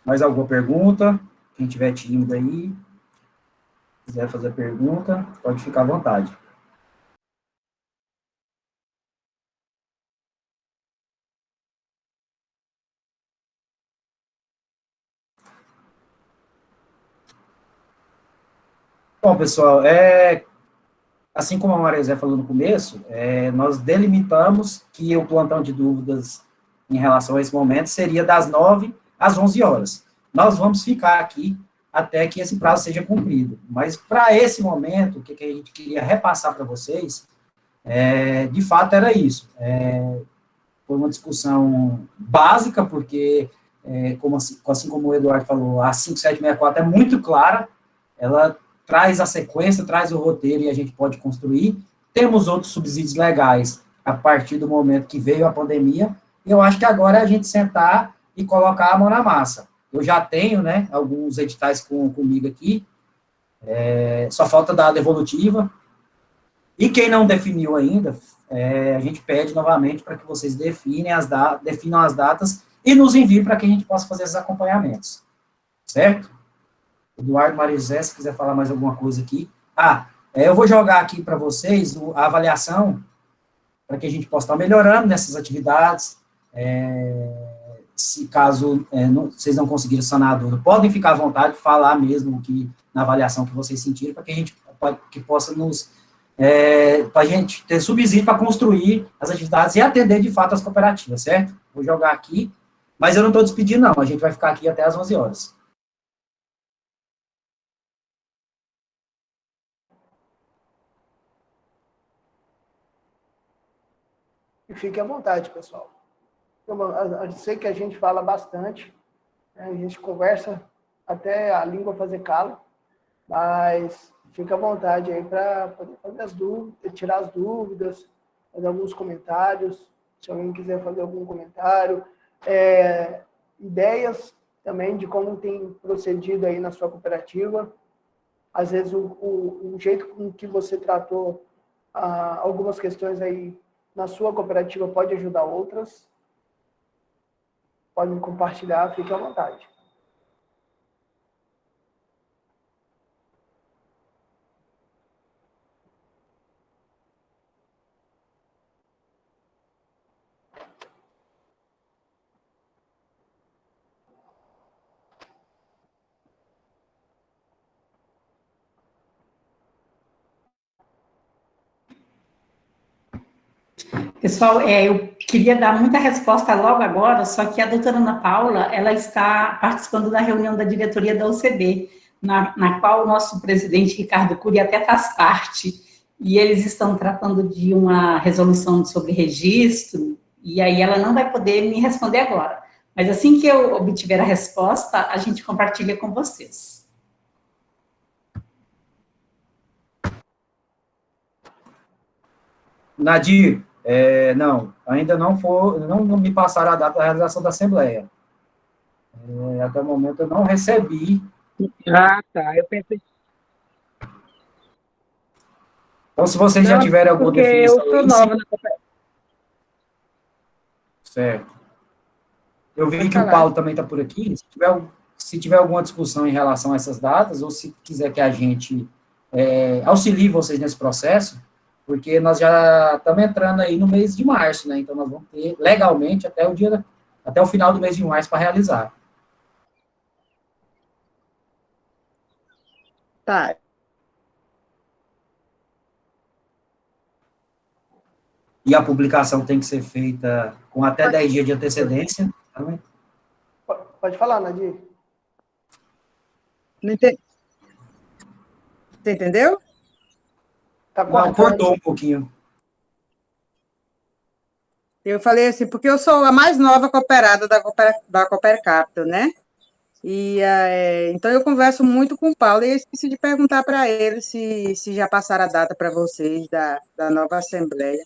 Speaker 3: Mais alguma pergunta? Quem tiver tímido aí, quiser fazer pergunta, pode ficar à vontade. Bom, pessoal, assim como a Maria José falou no começo, nós delimitamos que o plantão de dúvidas em relação a esse momento seria das 9 às 11 horas. Nós vamos ficar aqui até que esse prazo seja cumprido. Mas, para esse momento, o que a gente queria repassar para vocês, de fato, era isso. Foi uma discussão básica, porque, assim como o Eduardo falou, a 5764 é muito clara, ela traz a sequência, traz o roteiro e a gente pode construir. Temos outros subsídios legais a partir do momento que veio a pandemia, e eu acho que agora é a gente sentar e colocar a mão na massa. Eu já tenho, né, alguns editais comigo aqui, só falta dar a devolutiva, e quem não definiu ainda, a gente pede novamente para que vocês definam as datas e nos enviem para que a gente possa fazer esses acompanhamentos, certo? Eduardo, Maria José, se quiser falar mais alguma coisa aqui. Eu vou jogar aqui para vocês a avaliação, para que a gente possa estar melhorando nessas atividades. Se caso vocês não conseguirem sanar a dúvida, podem ficar à vontade de falar mesmo que, na avaliação que vocês sentiram, para que a gente possa para a gente ter subsídio para construir as atividades e atender, de fato, as cooperativas, certo? Vou jogar aqui, mas eu não estou despedindo, não. A gente vai ficar aqui até às 11 horas.
Speaker 2: E fique à vontade, pessoal. Eu sei que a gente fala bastante, né? A gente conversa até a língua fazer calo, mas fica à vontade aí para poder fazer as dúvidas, tirar as dúvidas, fazer alguns comentários, se alguém quiser fazer algum comentário, ideias também de como tem procedido aí na sua cooperativa. Às vezes o jeito com que você tratou algumas questões aí na sua cooperativa pode ajudar outras. Podem compartilhar, fique à vontade.
Speaker 1: Pessoal, eu queria dar muita resposta logo agora, só que a doutora Ana Paula, ela está participando da reunião da diretoria da UCB, na qual o nosso presidente Ricardo Cury até faz parte, e eles estão tratando de uma resolução sobre registro, e aí ela não vai poder me responder agora. Mas assim que eu obtiver a resposta, a gente compartilha com vocês.
Speaker 3: Nadir, não, ainda não me passaram a data da realização da Assembleia. Até o momento eu não recebi.
Speaker 6: Tá, eu pensei.
Speaker 3: Então, se vocês já tiverem alguma
Speaker 6: porque
Speaker 3: definição...
Speaker 6: eu sou nova na cooperativa.
Speaker 3: Certo. Eu vi que o Paulo também está por aqui. Se tiver alguma discussão em relação a essas datas, ou se quiser que a gente auxilie vocês nesse processo, porque nós já estamos entrando aí no mês de março, né? Então, nós vamos ter, legalmente, até o final do mês de março para realizar.
Speaker 6: Tá.
Speaker 3: E a publicação tem que ser feita com até 10 dias de antecedência.
Speaker 2: Pode falar, Nadir.
Speaker 6: Não entendi. Você entendeu?
Speaker 2: Tá
Speaker 3: Não, cortou um pouquinho.
Speaker 6: Eu falei assim, porque eu sou a mais nova cooperada da Cooper Capital, né? E então eu converso muito com o Paulo e eu esqueci de perguntar para ele se já passaram a data para vocês da nova Assembleia.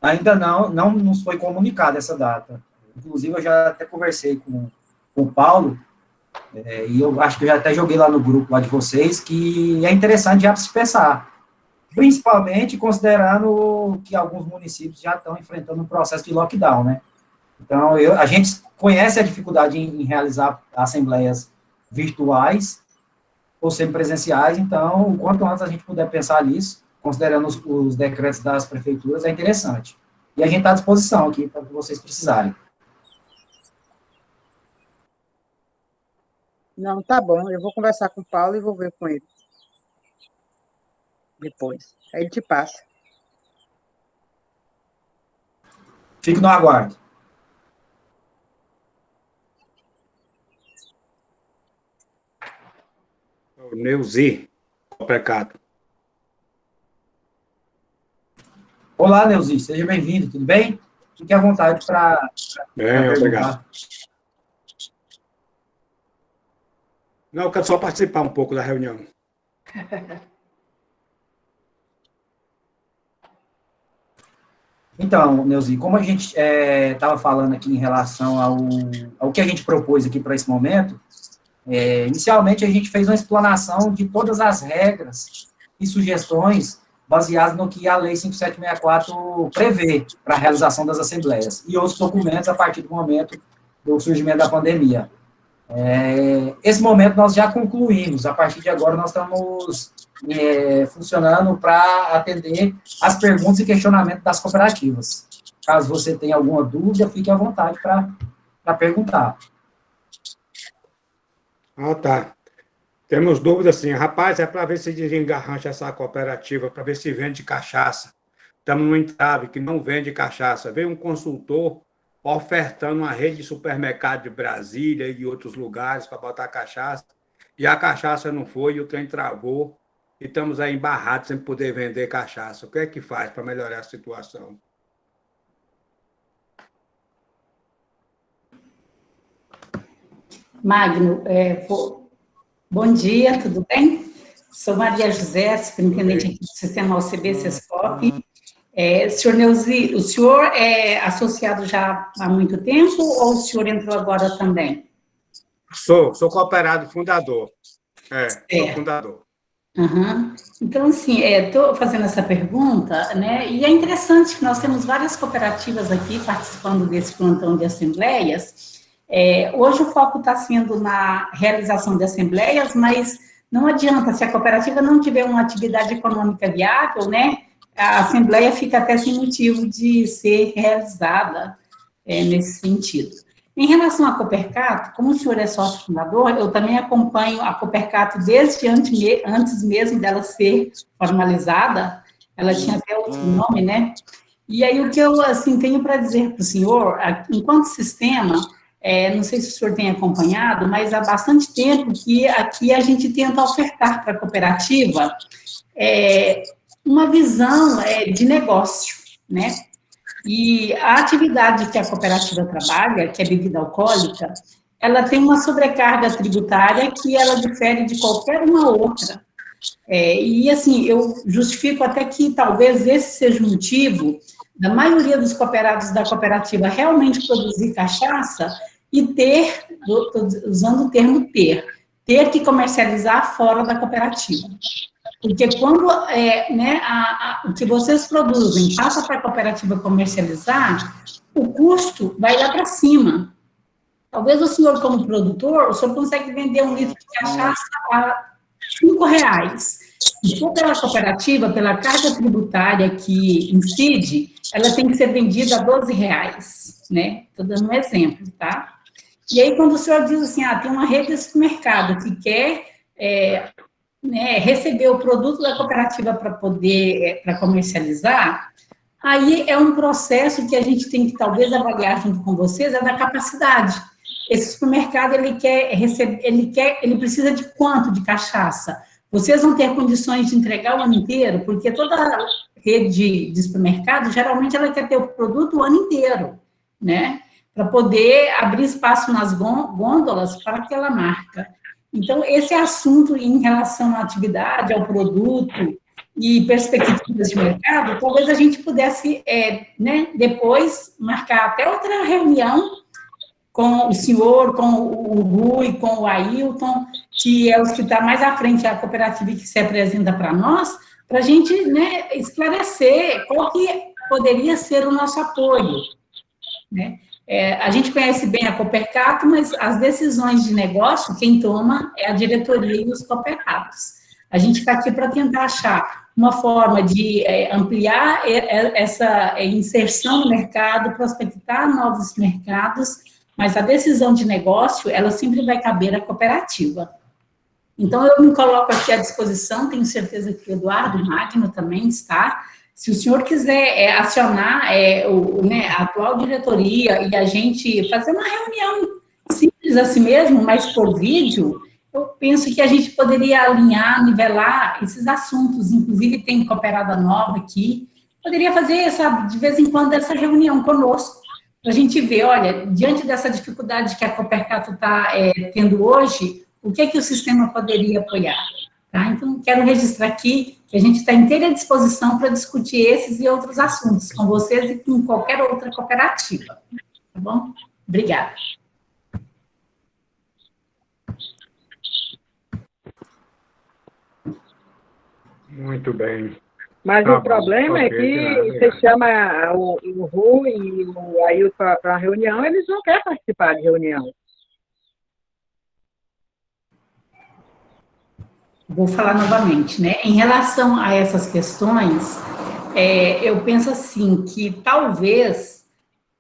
Speaker 3: Ainda não nos foi comunicada essa data. Inclusive, eu já até conversei com o Paulo, e eu acho que eu já até joguei lá no grupo lá de vocês, que é interessante já se pensar, principalmente considerando que alguns municípios já estão enfrentando um processo de lockdown, né? Então, a gente conhece a dificuldade em realizar assembleias virtuais ou semipresenciais, então, o quanto antes a gente puder pensar nisso, considerando os decretos das prefeituras, é interessante. E a gente está à disposição aqui para o que vocês precisarem.
Speaker 6: Não, tá bom, eu vou conversar com o Paulo e vou ver com ele depois. Aí ele te passa.
Speaker 3: Fique no aguardo.
Speaker 7: Neuzi, Copercato.
Speaker 3: Olá, Neuzi, seja bem-vindo, tudo bem? Fique à vontade para
Speaker 7: Bem, obrigado. Não, eu quero só participar um pouco da reunião.
Speaker 3: Então, Neuzi, como a gente estava falando aqui em relação ao que a gente propôs aqui para esse momento, inicialmente a gente fez uma explanação de todas as regras e sugestões baseadas no que a Lei 5764 prevê para a realização das assembleias e outros documentos a partir do momento do surgimento da pandemia. Esse momento nós já concluímos, a partir de agora nós estamos funcionando para atender as perguntas e questionamentos das cooperativas. Caso você tenha alguma dúvida, fique à vontade para perguntar.
Speaker 7: Ah, tá. Temos dúvidas, sim. Rapaz, é para ver se desengarrancha essa cooperativa, para ver se vende cachaça. Estamos no entrave que não vende cachaça. Veio um consultor ofertando uma rede de supermercado de Brasília e de outros lugares para botar cachaça, e a cachaça não foi, e o trem travou, e estamos aí embarrados sem poder vender cachaça. O que é que faz para melhorar a situação?
Speaker 1: Magno, bom dia, tudo bem? Sou Maria José, superintendente aqui do Sistema OCB Sescop. Senhor Neuzi, o senhor é associado já há muito tempo ou o senhor entrou agora também?
Speaker 7: Sou cooperado fundador. Sou fundador.
Speaker 1: Uhum. Então, assim, estou fazendo essa pergunta, né, e é interessante que nós temos várias cooperativas aqui participando desse plantão de assembleias. Hoje o foco está sendo na realização de assembleias, mas não adianta, se a cooperativa não tiver uma atividade econômica viável, né, a assembleia fica até sem motivo de ser realizada nesse sentido. Em relação à Copercato, como o senhor é sócio fundador, eu também acompanho a Copercato desde antes mesmo dela ser formalizada, ela tinha até outro nome, né? E aí o que eu, assim, tenho para dizer para o senhor, enquanto sistema, não sei se o senhor tem acompanhado, mas há bastante tempo que aqui a gente tenta ofertar para a cooperativa uma visão de negócio, né? E a atividade que a cooperativa trabalha, que é bebida alcoólica, ela tem uma sobrecarga tributária que ela difere de qualquer uma outra. E, assim, eu justifico até que talvez esse seja o motivo da maioria dos cooperados da cooperativa realmente produzir cachaça e ter, usando o termo ter que comercializar fora da cooperativa. Porque quando o que vocês produzem passa para a cooperativa comercializar, o custo vai lá para cima. Talvez o senhor, como produtor, o senhor consegue vender um litro de cachaça a R$5. Se for pela cooperativa, pela carga tributária que incide, ela tem que ser vendida a R$12, né? Estou dando um exemplo, tá? E aí, quando o senhor diz assim, tem uma rede de supermercado que quer receber o produto da cooperativa para comercializar, aí é um processo que a gente tem que talvez avaliar junto com vocês, da capacidade. Esse supermercado, ele precisa de quanto de cachaça? Vocês vão ter condições de entregar o ano inteiro? Porque toda rede de supermercado, geralmente, ela quer ter o produto o ano inteiro, né? Para poder abrir espaço nas gôndolas para aquela marca. Então, esse assunto em relação à atividade, ao produto e perspectivas de mercado, talvez a gente pudesse, depois, marcar até outra reunião com o senhor, com o Rui, com o Ailton, que é o que está mais à frente da cooperativa e que se apresenta para nós, para a gente esclarecer qual que poderia ser o nosso apoio, né? A gente conhece bem a Copercato, mas as decisões de negócio, quem toma é a diretoria e os cooperados. A gente está aqui para tentar achar uma forma de ampliar essa inserção no mercado, prospectar novos mercados, mas a decisão de negócio, ela sempre vai caber à cooperativa. Então, eu me coloco aqui à disposição, tenho certeza que o Eduardo Magno também está. Se o senhor quiser acionar a atual diretoria e a gente fazer uma reunião simples assim mesmo, mas por vídeo, Eu penso que a gente poderia alinhar, nivelar esses assuntos, inclusive tem cooperada nova aqui, poderia fazer, sabe, de vez em quando essa reunião conosco, para a gente ver, olha, diante dessa dificuldade que a Coopercato está tendo hoje, o que é que o sistema poderia apoiar? Tá? Então, quero registrar aqui que a gente está inteira à disposição para discutir esses e outros assuntos com vocês e com qualquer outra cooperativa. Tá bom? Obrigada.
Speaker 7: Muito bem.
Speaker 6: Mas
Speaker 7: Tá
Speaker 6: o
Speaker 7: bom,
Speaker 6: problema é
Speaker 7: ok,
Speaker 6: que
Speaker 7: obrigado.
Speaker 6: você chama o Rui e o Ailton para a reunião, eles não querem participar de reunião.
Speaker 1: Vou falar novamente, né? Em relação a essas questões, eu penso assim, que talvez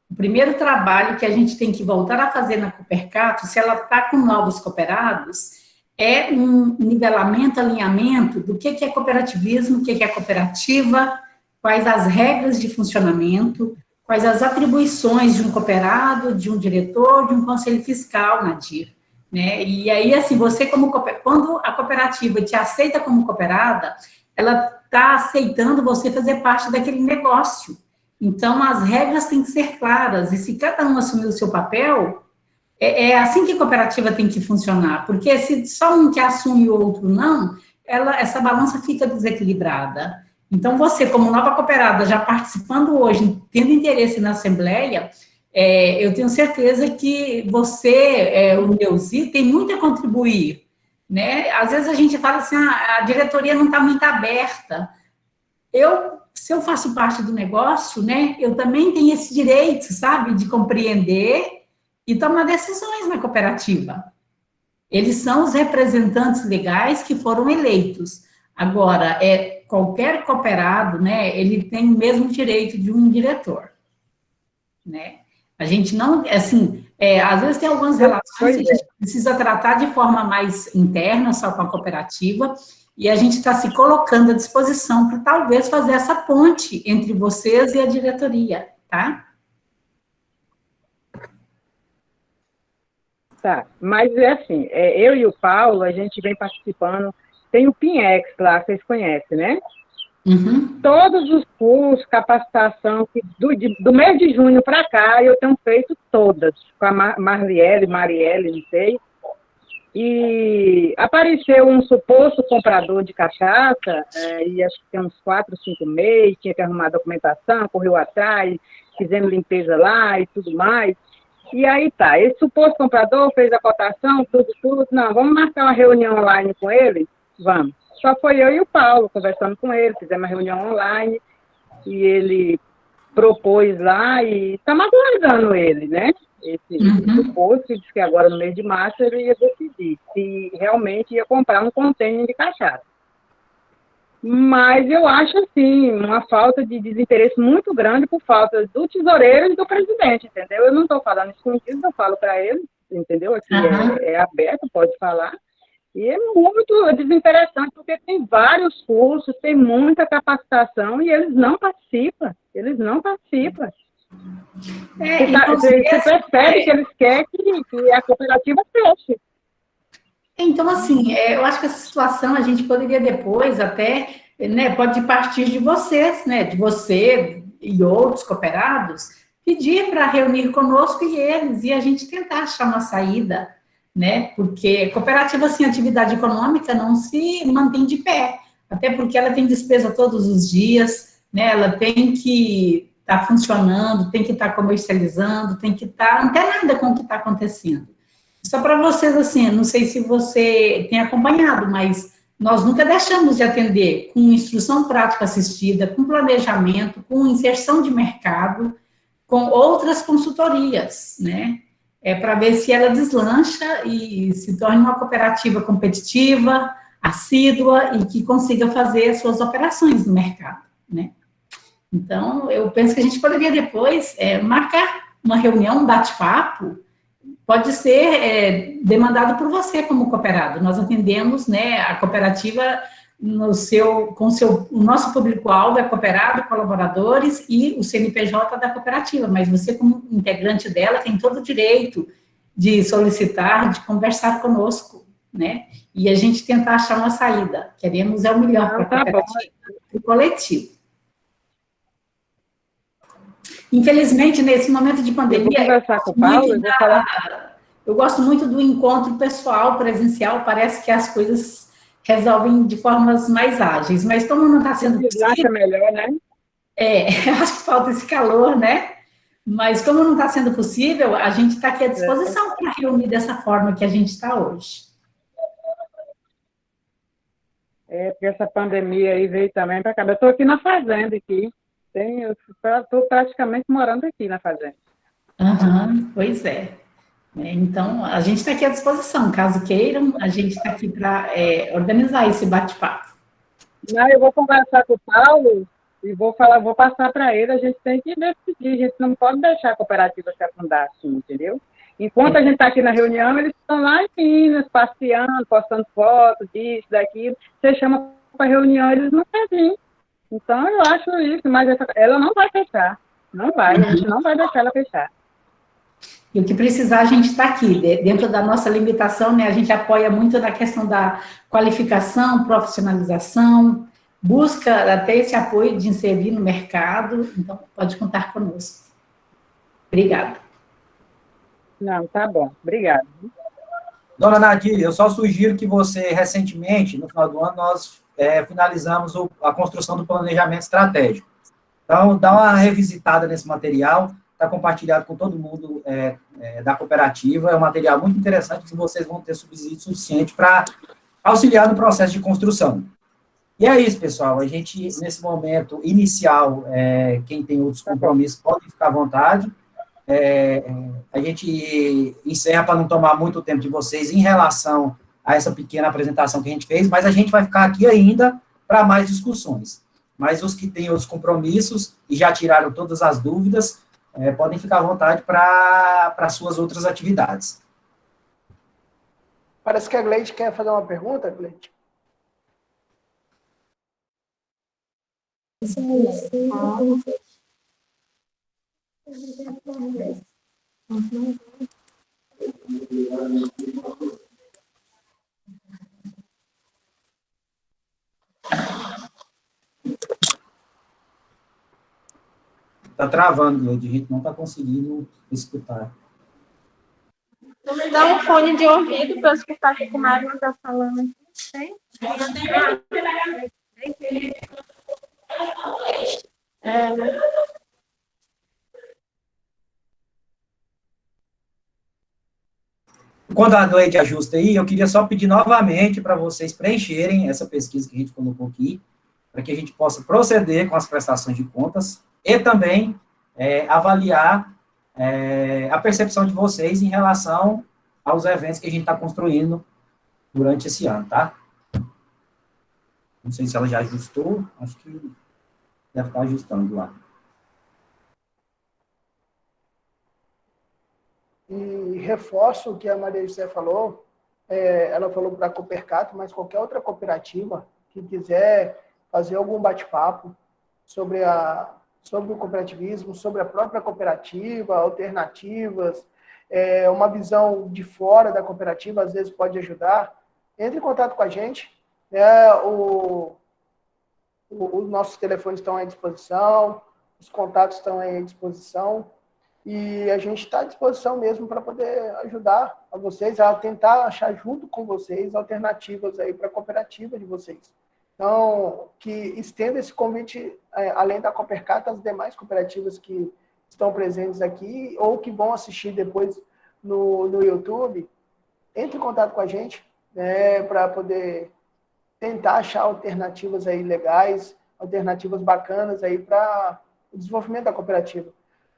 Speaker 1: o primeiro trabalho que a gente tem que voltar a fazer na Coopercato, se ela está com novos cooperados, é um nivelamento, alinhamento do que é cooperativismo, o que é cooperativa, quais as regras de funcionamento, quais as atribuições de um cooperado, de um diretor, de um conselho fiscal, Nadir. Né? E aí, assim, você quando a cooperativa te aceita como cooperada, ela está aceitando você fazer parte daquele negócio. Então, as regras têm que ser claras, e se cada um assumir o seu papel, é assim que a cooperativa tem que funcionar, porque se só um que assume e o outro não, essa balança fica desequilibrada. Então, você, como nova cooperada, já participando hoje, tendo interesse na Assembleia, eu tenho certeza que você, o Neuzi, tem muito a contribuir, né? Às vezes a gente fala assim, a diretoria não está muito aberta. Se eu faço parte do negócio, né, eu também tenho esse direito, sabe, de compreender e tomar decisões na cooperativa. Eles são os representantes legais que foram eleitos. Agora, qualquer cooperado, né, ele tem o mesmo direito de um diretor, né? A gente não, assim, às vezes tem algumas relações que a gente precisa tratar de forma mais interna, só com a cooperativa, e a gente está se colocando à disposição para talvez fazer essa ponte entre vocês e a diretoria, tá?
Speaker 6: Tá, mas é assim, eu e o Paulo, a gente vem participando, tem o PINEX lá, vocês conhecem, né?
Speaker 1: Uhum.
Speaker 6: Todos os cursos, capacitação, do mês de junho para cá, eu tenho feito todas, com a Marielle, não sei, e apareceu um suposto comprador de cachaça, e acho que tem uns 4, 5 meses, tinha que arrumar a documentação, correu atrás, fizemos limpeza lá e tudo mais. E aí tá, esse suposto comprador fez a cotação, tudo, não, vamos marcar uma reunião online com ele? Vamos. Só foi eu e o Paulo conversando com ele, fizemos uma reunião online, e ele propôs lá, e estamos aguardando ele, né? Esse suposto, disse que agora no mês de março ele ia decidir se realmente ia comprar um contêiner de cachaça. Mas eu acho, assim, uma falta de desinteresse muito grande por falta do tesoureiro e do presidente, entendeu? Eu não estou falando escondido, eu falo para ele, entendeu? Aqui é aberto, pode falar. E é muito desinteressante, porque tem vários cursos, tem muita capacitação e eles não participam. Você percebe que eles querem que a cooperativa feche.
Speaker 1: Então, assim, eu acho que essa situação a gente poderia depois até, né, pode partir de vocês, né, de você e outros cooperados, pedir para reunir conosco e eles, e a gente tentar achar uma saída, né, porque cooperativa sem atividade econômica não se mantém de pé, até porque ela tem despesa todos os dias, né, ela tem que estar funcionando, tem que estar comercializando, tem que estar antenada com o que está acontecendo. Só para vocês, assim, não sei se você tem acompanhado, mas nós nunca deixamos de atender com instrução prática assistida, com planejamento, com inserção de mercado, com outras consultorias, né? Para ver se ela deslancha e se torne uma cooperativa competitiva, assídua e que consiga fazer as suas operações no mercado, né? Então, eu penso que a gente poderia depois marcar uma reunião, um bate-papo. Pode ser demandado por você como cooperado. Nós atendemos, né, a cooperativa o nosso público-alvo é cooperado, colaboradores e o CNPJ da cooperativa, mas você, como integrante dela, tem todo o direito de solicitar, de conversar conosco, né? E a gente tentar achar uma saída. Queremos o melhor para a cooperativa e o coletivo. Infelizmente, nesse momento de pandemia,
Speaker 6: Eu vou conversar com o Paulo,
Speaker 1: eu gosto muito do encontro pessoal, presencial, parece que as coisas resolvem de formas mais ágeis, mas como não está sendo possível...
Speaker 6: melhor, né?
Speaker 1: Eu acho que falta esse calor, né? Mas como não está sendo possível, a gente está aqui à disposição para reunir dessa forma que a gente está hoje.
Speaker 6: Porque essa pandemia aí veio também para cá. Eu estou aqui na fazenda, aqui. Eu estou praticamente morando aqui na fazenda.
Speaker 1: Pois é. Então, a gente está aqui à disposição. Caso queiram, a gente está aqui para organizar esse bate-papo.
Speaker 6: Não, eu vou conversar com o Paulo e vou passar para ele. A gente tem que decidir. A gente não pode deixar a cooperativa se afundar assim, entendeu? Enquanto a gente está aqui na reunião, eles estão lá em Minas, passeando, postando fotos, disso, daquilo. Você chama para reunião, eles não querem vir. Então, eu acho isso, mas ela não vai fechar. Não vai, a gente não vai deixar ela fechar.
Speaker 1: E o que precisar, a gente está aqui. Dentro da nossa limitação, né, a gente apoia muito na questão da qualificação, profissionalização, busca até esse apoio de inserir no mercado. Então, pode contar conosco. Obrigada.
Speaker 6: Não, tá bom. Obrigada.
Speaker 3: Dona Nadir, eu só sugiro que você, recentemente, no final do ano, nós finalizamos a construção do planejamento estratégico. Então, dá uma revisitada nesse material, está compartilhado com todo mundo da cooperativa, é um material muito interessante que vocês vão ter subsídio suficiente para auxiliar no processo de construção. E é isso, pessoal, a gente, nesse momento inicial, quem tem outros compromissos pode ficar à vontade, a gente encerra para não tomar muito tempo de vocês em relação a essa pequena apresentação que a gente fez, mas a gente vai ficar aqui ainda para mais discussões. Mas os que têm outros compromissos e já tiraram todas as dúvidas, podem ficar à vontade para suas outras atividades.
Speaker 2: Parece que a Gleide quer fazer uma pergunta, Gleide.
Speaker 3: Está travando, Gleide, a gente não está conseguindo escutar.
Speaker 8: Vou me dar um fone de ouvido para eu escutar o que o Mário está falando. Tem?
Speaker 3: Enquanto a Gleide ajusta aí, eu queria só pedir novamente para vocês preencherem essa pesquisa que a gente colocou aqui, para que a gente possa proceder com as prestações de contas e também avaliar a percepção de vocês em relação aos eventos que a gente está construindo durante esse ano, tá? Não sei se ela já ajustou, acho que deve estar ajustando lá.
Speaker 2: E reforço o que a Maria José falou, ela falou para a Coopercato, mas qualquer outra cooperativa que quiser fazer algum bate-papo sobre o cooperativismo, sobre a própria cooperativa, alternativas, uma visão de fora da cooperativa, às vezes pode ajudar, entre em contato com a gente. Os nossos telefones estão à disposição, os contatos estão à disposição, e a gente está à disposição mesmo para poder ajudar a vocês, a tentar achar junto com vocês alternativas aí para a cooperativa de vocês. Então, que estenda esse convite, além da Coopercato, às demais cooperativas que estão presentes aqui, ou que vão assistir depois no YouTube, entre em contato com a gente, né, para poder tentar achar alternativas aí legais, alternativas bacanas aí para o desenvolvimento da cooperativa.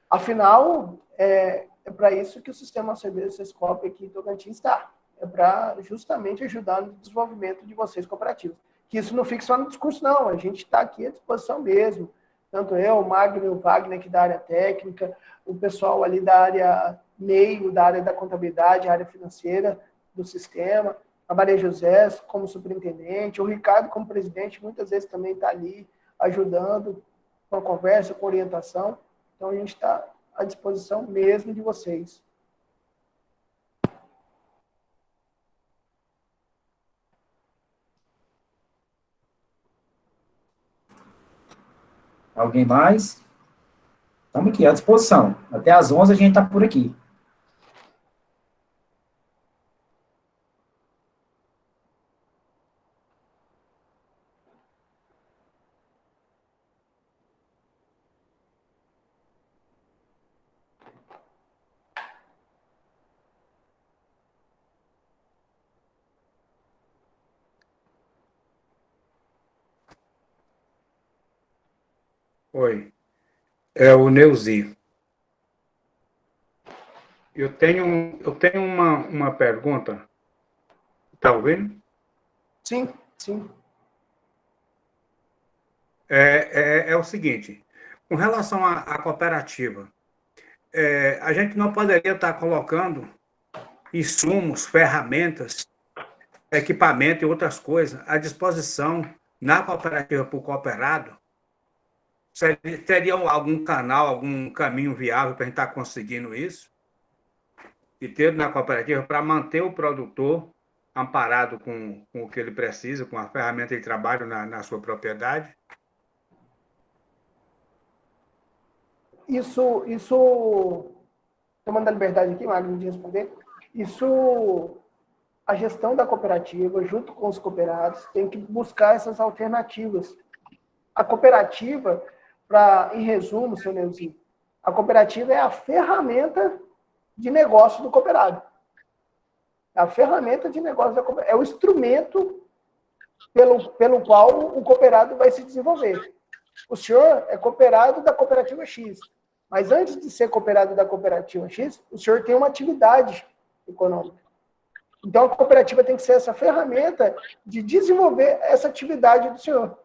Speaker 2: Afinal, é para isso que o Sistema OCB Sescop aqui em Tocantins está. É para justamente ajudar no desenvolvimento de vocês cooperativos. Que isso não fique só no discurso, não. A gente está aqui à disposição mesmo. Tanto eu, o Magno e o Wagner, aqui da área técnica, o pessoal ali da área meio, da área da contabilidade, área financeira do sistema, a Maria José como superintendente, o Ricardo como presidente, muitas vezes também está ali ajudando com a conversa, com orientação. Então, a gente está à disposição mesmo de vocês.
Speaker 3: Alguém mais? Estamos aqui, à disposição. Até às 11 a gente está por aqui.
Speaker 7: Oi, é o Neuzi. Eu tenho uma pergunta. Está ouvindo?
Speaker 2: Sim, sim.
Speaker 7: É o seguinte, com relação à cooperativa, a gente não poderia estar colocando insumos, ferramentas, equipamento e outras coisas à disposição na cooperativa para o cooperado? Teria algum canal, algum caminho viável para a gente estar conseguindo isso? E ter na cooperativa para manter o produtor amparado com o que ele precisa, com a ferramenta de trabalho na sua propriedade?
Speaker 2: Isso, tomando a liberdade aqui, Magno, de responder, a gestão da cooperativa, junto com os cooperados, tem que buscar essas alternativas. A cooperativa, em resumo, seu Neuzinho, a cooperativa é a ferramenta de negócio do cooperado. A ferramenta de negócio da cooperativa. É o instrumento pelo qual o cooperado vai se desenvolver. O senhor é cooperado da cooperativa X, mas antes de ser cooperado da cooperativa X, o senhor tem uma atividade econômica. Então, a cooperativa tem que ser essa ferramenta de desenvolver essa atividade do senhor.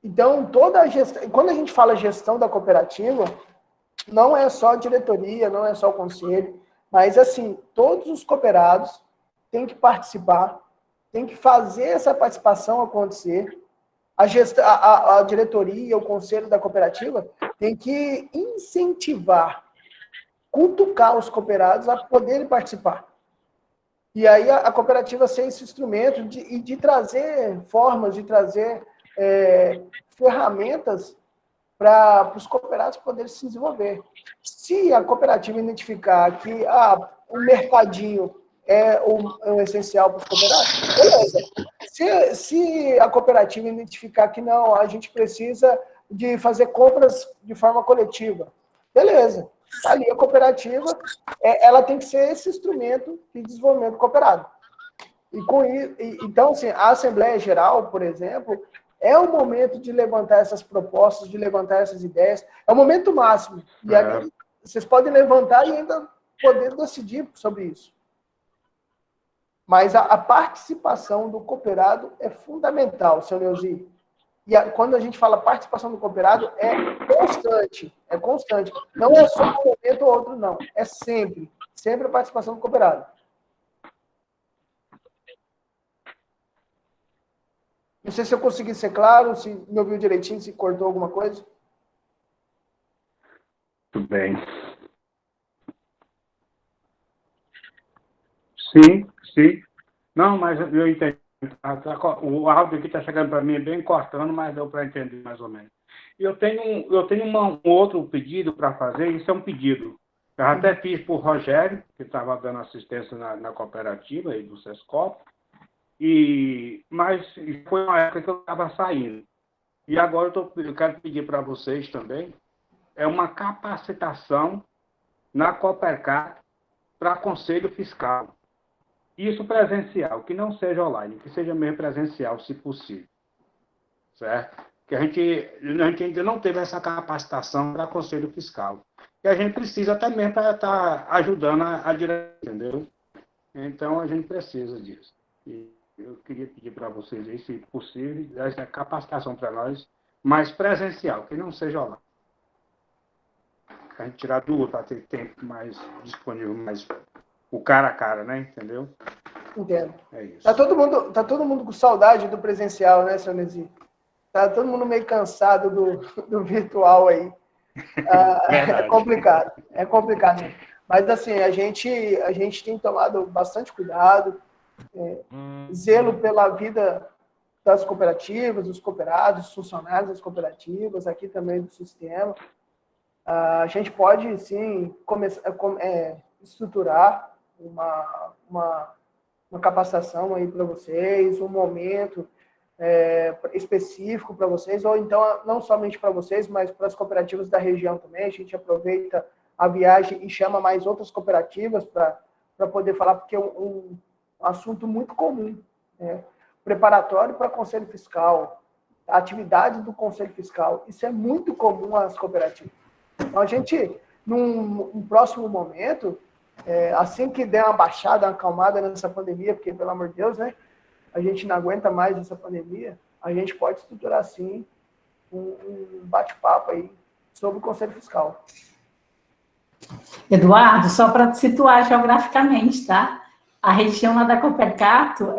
Speaker 2: Então, toda a gestão, quando a gente fala gestão da cooperativa, não é só a diretoria, não é só o conselho, mas, assim, todos os cooperados têm que participar, têm que fazer essa participação acontecer. A diretoria, o conselho da cooperativa tem que incentivar, cutucar os cooperados a poderem participar. E aí a cooperativa ser esse instrumento de trazer formas, de trazer ferramentas para os cooperados poderem se desenvolver. Se a cooperativa identificar que o mercadinho é o essencial para os cooperados, beleza. Se a cooperativa identificar que não, a gente precisa de fazer compras de forma coletiva, beleza. Ali a cooperativa, ela tem que ser esse instrumento de desenvolvimento cooperado. Então, assim, a Assembleia Geral, por exemplo, é o momento de levantar essas propostas, de levantar essas ideias, é o momento máximo. E aí, vocês podem levantar e ainda poder decidir sobre isso. Mas a participação do cooperado é fundamental, seu Neuzi. E quando a gente fala participação do cooperado, é constante, é constante. Não é só um momento ou outro, não. É sempre a participação do cooperado. Não sei se eu consegui ser claro, se me ouviu direitinho, se cortou alguma coisa.
Speaker 7: Tudo bem. Sim. Não, mas eu entendi. O áudio aqui está chegando para mim bem cortando, mas deu para entender mais ou menos. Eu tenho um outro pedido para fazer, isso é um pedido. Eu até fiz para o Rogério, que estava dando assistência na cooperativa aí do Sescop, mas foi uma época que eu estava saindo. E agora eu quero pedir para vocês também, uma capacitação na Coopercat para conselho fiscal. Isso presencial, que não seja online, que seja mesmo presencial, se possível. Certo? Que a gente ainda não teve essa capacitação para conselho fiscal. E a gente precisa também para estar ajudando a direção, entendeu? Então, a gente precisa disso. E eu queria pedir para vocês aí, se possível, essa capacitação para nós, mais presencial, que não seja online. A gente tirar dúvida para ter tempo mais disponível, mais o cara a cara, né? Entendeu?
Speaker 2: Entendo.
Speaker 7: É isso.
Speaker 2: Tá todo mundo com saudade do presencial, né, seu Nezi? Tá todo mundo meio cansado do virtual aí. É complicado. Mas, assim, a gente tem tomado bastante cuidado, zelo pela vida das cooperativas, dos cooperados, dos funcionários das cooperativas, aqui também do sistema. A gente pode, sim, estruturar uma capacitação aí para vocês, um momento específico para vocês, ou então não somente para vocês, mas para as cooperativas da região também. A gente aproveita a viagem e chama mais outras cooperativas para poder falar, porque é um assunto muito comum, né? Preparatório para Conselho Fiscal, atividades do Conselho Fiscal, isso é muito comum às cooperativas. Então, a gente, num próximo momento, assim que der uma baixada, uma acalmada nessa pandemia, porque, pelo amor de Deus, né, a gente não aguenta mais essa pandemia, a gente pode estruturar, sim, um bate-papo aí sobre o Conselho Fiscal.
Speaker 1: Eduardo, só para te situar geograficamente, tá? A região lá da Copercato,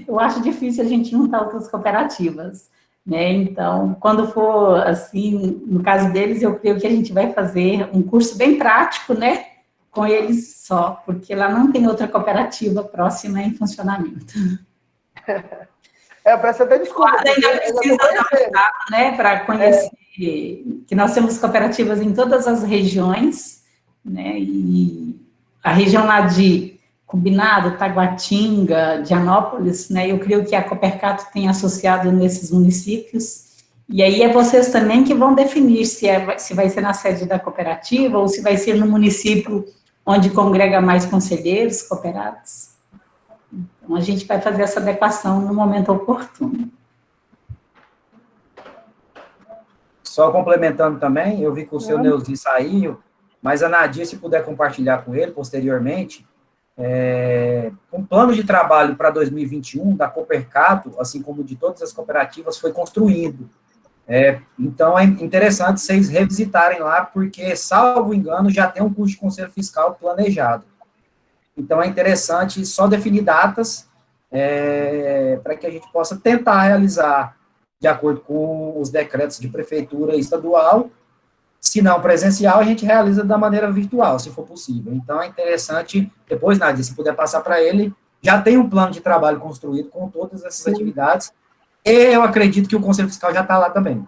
Speaker 1: eu acho difícil a gente juntar outras cooperativas, né? Então, quando for assim, no caso deles, eu creio que a gente vai fazer um curso bem prático, né? Com eles só, porque lá não tem outra cooperativa próxima em funcionamento.
Speaker 2: Eu peço até desculpa.
Speaker 1: Mas ainda precisa dar, né, para conhecer que nós temos cooperativas em todas as regiões, né, e a região lá de Combinado, Taguatinga, Dianópolis, né, eu creio que a Copercato tem associado nesses municípios, e aí é vocês também que vão definir se vai ser na sede da cooperativa ou se vai ser no município onde congrega mais conselheiros cooperados. Então, a gente vai fazer essa adequação no momento oportuno.
Speaker 3: Só complementando também, eu vi que o seu Neuzi saiu, mas a Nadia, se puder compartilhar com ele posteriormente, um plano de trabalho para 2021 da Copercato, assim como de todas as cooperativas, foi construído. Então, é interessante vocês revisitarem lá, porque, salvo engano, já tem um curso de conselho fiscal planejado. Então, é interessante só definir datas para que a gente possa tentar realizar de acordo com os decretos de prefeitura estadual. Se não presencial, a gente realiza da maneira virtual, se for possível. Então, é interessante, depois, Nádia, se puder passar para ele, já tem um plano de trabalho construído com todas essas atividades, e eu acredito que o Conselho Fiscal já está lá também.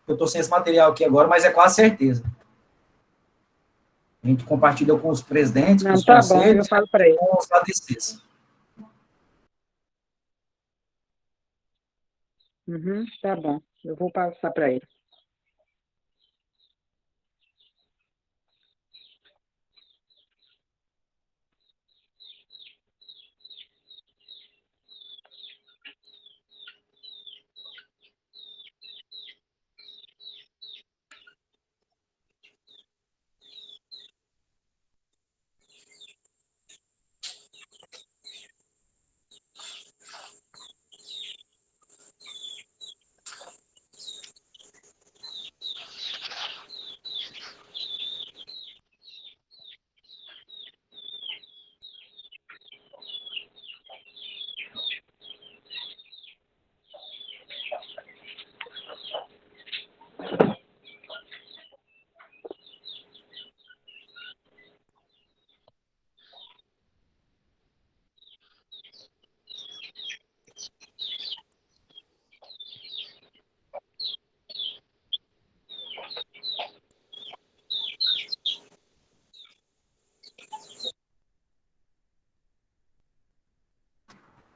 Speaker 3: Eu estou sem esse material aqui agora, mas é quase certeza. A gente compartilhou com os presidentes, com os conselhos,
Speaker 6: eu falo para ele.
Speaker 3: com os ADCs.
Speaker 6: Tá bom, eu vou passar para ele.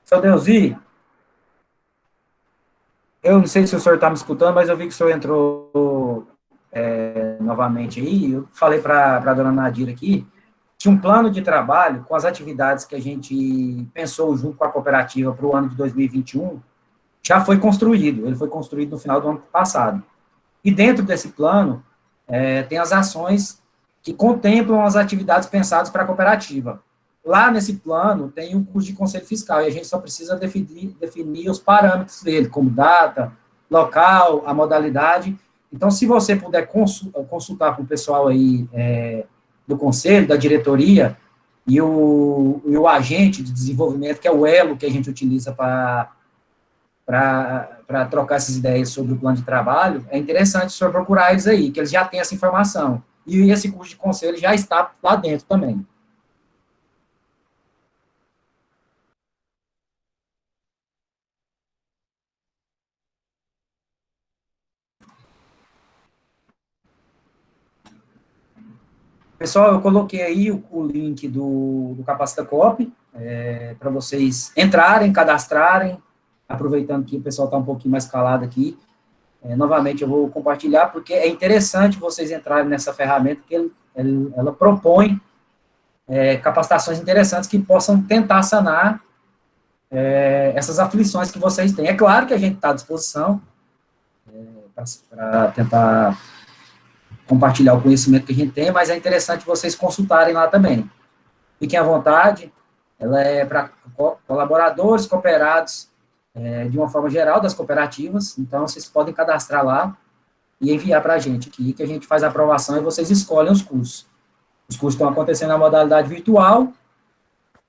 Speaker 3: Seu Neuzi, eu não sei se o senhor está me escutando, mas eu vi que o senhor entrou novamente aí. Eu falei para a dona Nadira aqui que um plano de trabalho com as atividades que a gente pensou junto com a cooperativa para o ano de 2021 já foi construído. Ele foi construído no final do ano passado. E dentro desse plano, tem as ações que contemplam as atividades pensadas para a cooperativa. Lá nesse plano tem um curso de conselho fiscal, e a gente só precisa definir os parâmetros dele, como data, local, a modalidade. Então, se você puder consultar com o pessoal aí do conselho, da diretoria, e o agente de desenvolvimento, que é o elo que a gente utiliza para trocar essas ideias sobre o plano de trabalho, é interessante o senhor procurar eles aí, que eles já têm essa informação. E esse curso de conselho já está lá dentro também. Pessoal, eu coloquei aí o link do Capacita Cop, para vocês entrarem, cadastrarem, aproveitando que o pessoal está um pouquinho mais calado aqui. Novamente, eu vou compartilhar, porque é interessante vocês entrarem nessa ferramenta, que ela propõe capacitações interessantes que possam tentar sanar essas aflições que vocês têm. É claro que a gente está à disposição para tentar compartilhar o conhecimento que a gente tem, mas é interessante vocês consultarem lá também. Fiquem à vontade, ela é para colaboradores, cooperados, de uma forma geral, das cooperativas, então vocês podem cadastrar lá e enviar para a gente aqui, que a gente faz a aprovação e vocês escolhem os cursos. Os cursos estão acontecendo na modalidade virtual,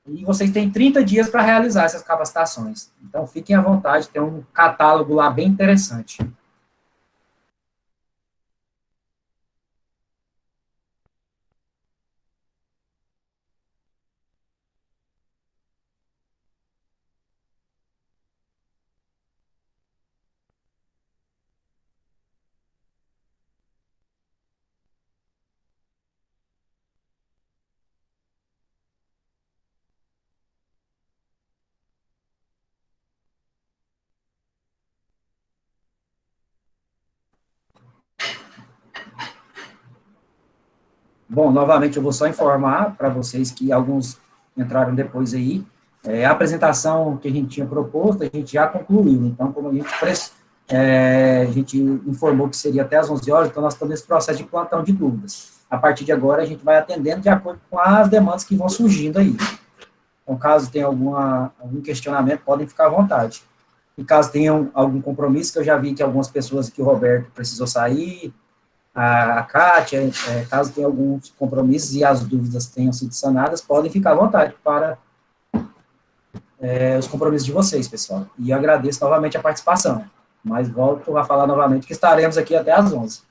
Speaker 3: e vocês têm 30 dias para realizar essas capacitações. Então, fiquem à vontade, tem um catálogo lá bem interessante. Bom, novamente eu vou só informar para vocês que alguns entraram depois aí, a apresentação que a gente tinha proposto, a gente já concluiu, então, como a gente informou que seria até às 11 horas, então nós estamos nesse processo de plantão de dúvidas. A partir de agora, a gente vai atendendo de acordo com as demandas que vão surgindo aí. Então, caso tenha algum questionamento, podem ficar à vontade. E caso tenham algum compromisso, que eu já vi que algumas pessoas aqui, o Roberto precisou sair, a Kátia, caso tenha alguns compromissos e as dúvidas tenham sido sanadas, podem ficar à vontade para os compromissos de vocês, pessoal. E eu agradeço novamente a participação, mas volto a falar novamente que estaremos aqui até às 11.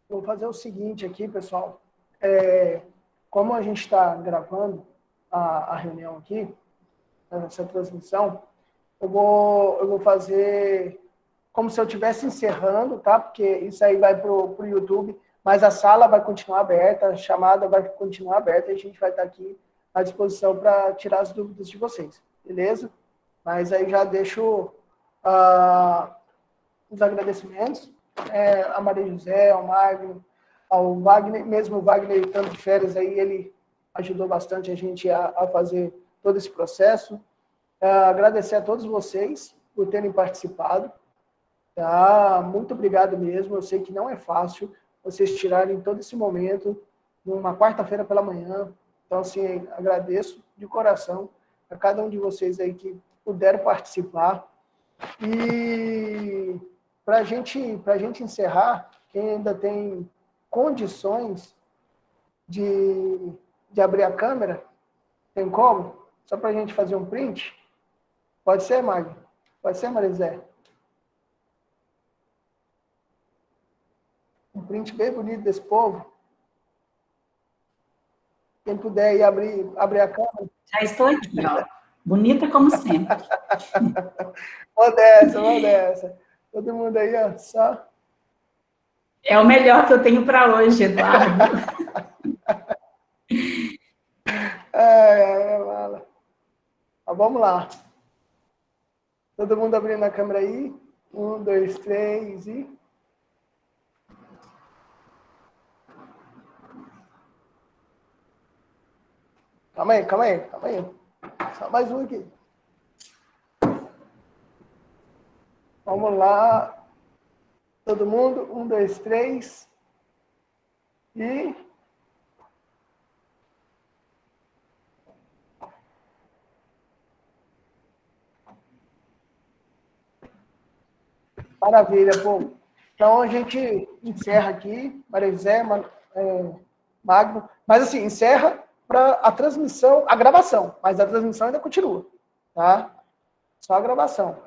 Speaker 2: Vou fazer o seguinte aqui, pessoal. Como a gente está gravando a reunião aqui, essa transmissão, eu vou fazer como se eu estivesse encerrando, tá? Porque isso aí vai para o YouTube, mas a sala vai continuar aberta, a chamada vai continuar aberta, e a gente vai estar aqui à disposição para tirar as dúvidas de vocês, beleza? Mas aí já deixo os agradecimentos a Maria José, ao Magno, ao Wagner, mesmo o Wagner estando de férias aí, ele ajudou bastante a gente a fazer todo esse processo. Agradecer a todos vocês por terem participado. Tá? Muito obrigado mesmo. Eu sei que não é fácil vocês tirarem todo esse momento numa quarta-feira pela manhã. Então, assim, agradeço de coração a cada um de vocês aí que puderam participar. E para a gente encerrar, quem ainda tem condições de abrir a câmera, tem como? Só para a gente fazer um print? Pode ser, Magno? Pode ser, Marizé? Um print bem bonito desse povo. Quem puder ir abrir a câmera.
Speaker 1: Já estou aqui, ó. Bonita como sempre.
Speaker 2: Modesta. Todo mundo aí, ó, só.
Speaker 1: É o melhor que eu tenho para hoje, Eduardo.
Speaker 2: Mala. Vamos lá. Todo mundo abrindo a câmera aí. 1, 2, 3 e... Calma aí. Só mais um aqui. Vamos lá. Todo mundo. 1, 2, 3. E... Maravilha, povo. Então, a gente encerra aqui, Maria José, Magno, mas assim, encerra para a transmissão, a gravação, mas a transmissão ainda continua, tá? Só a gravação.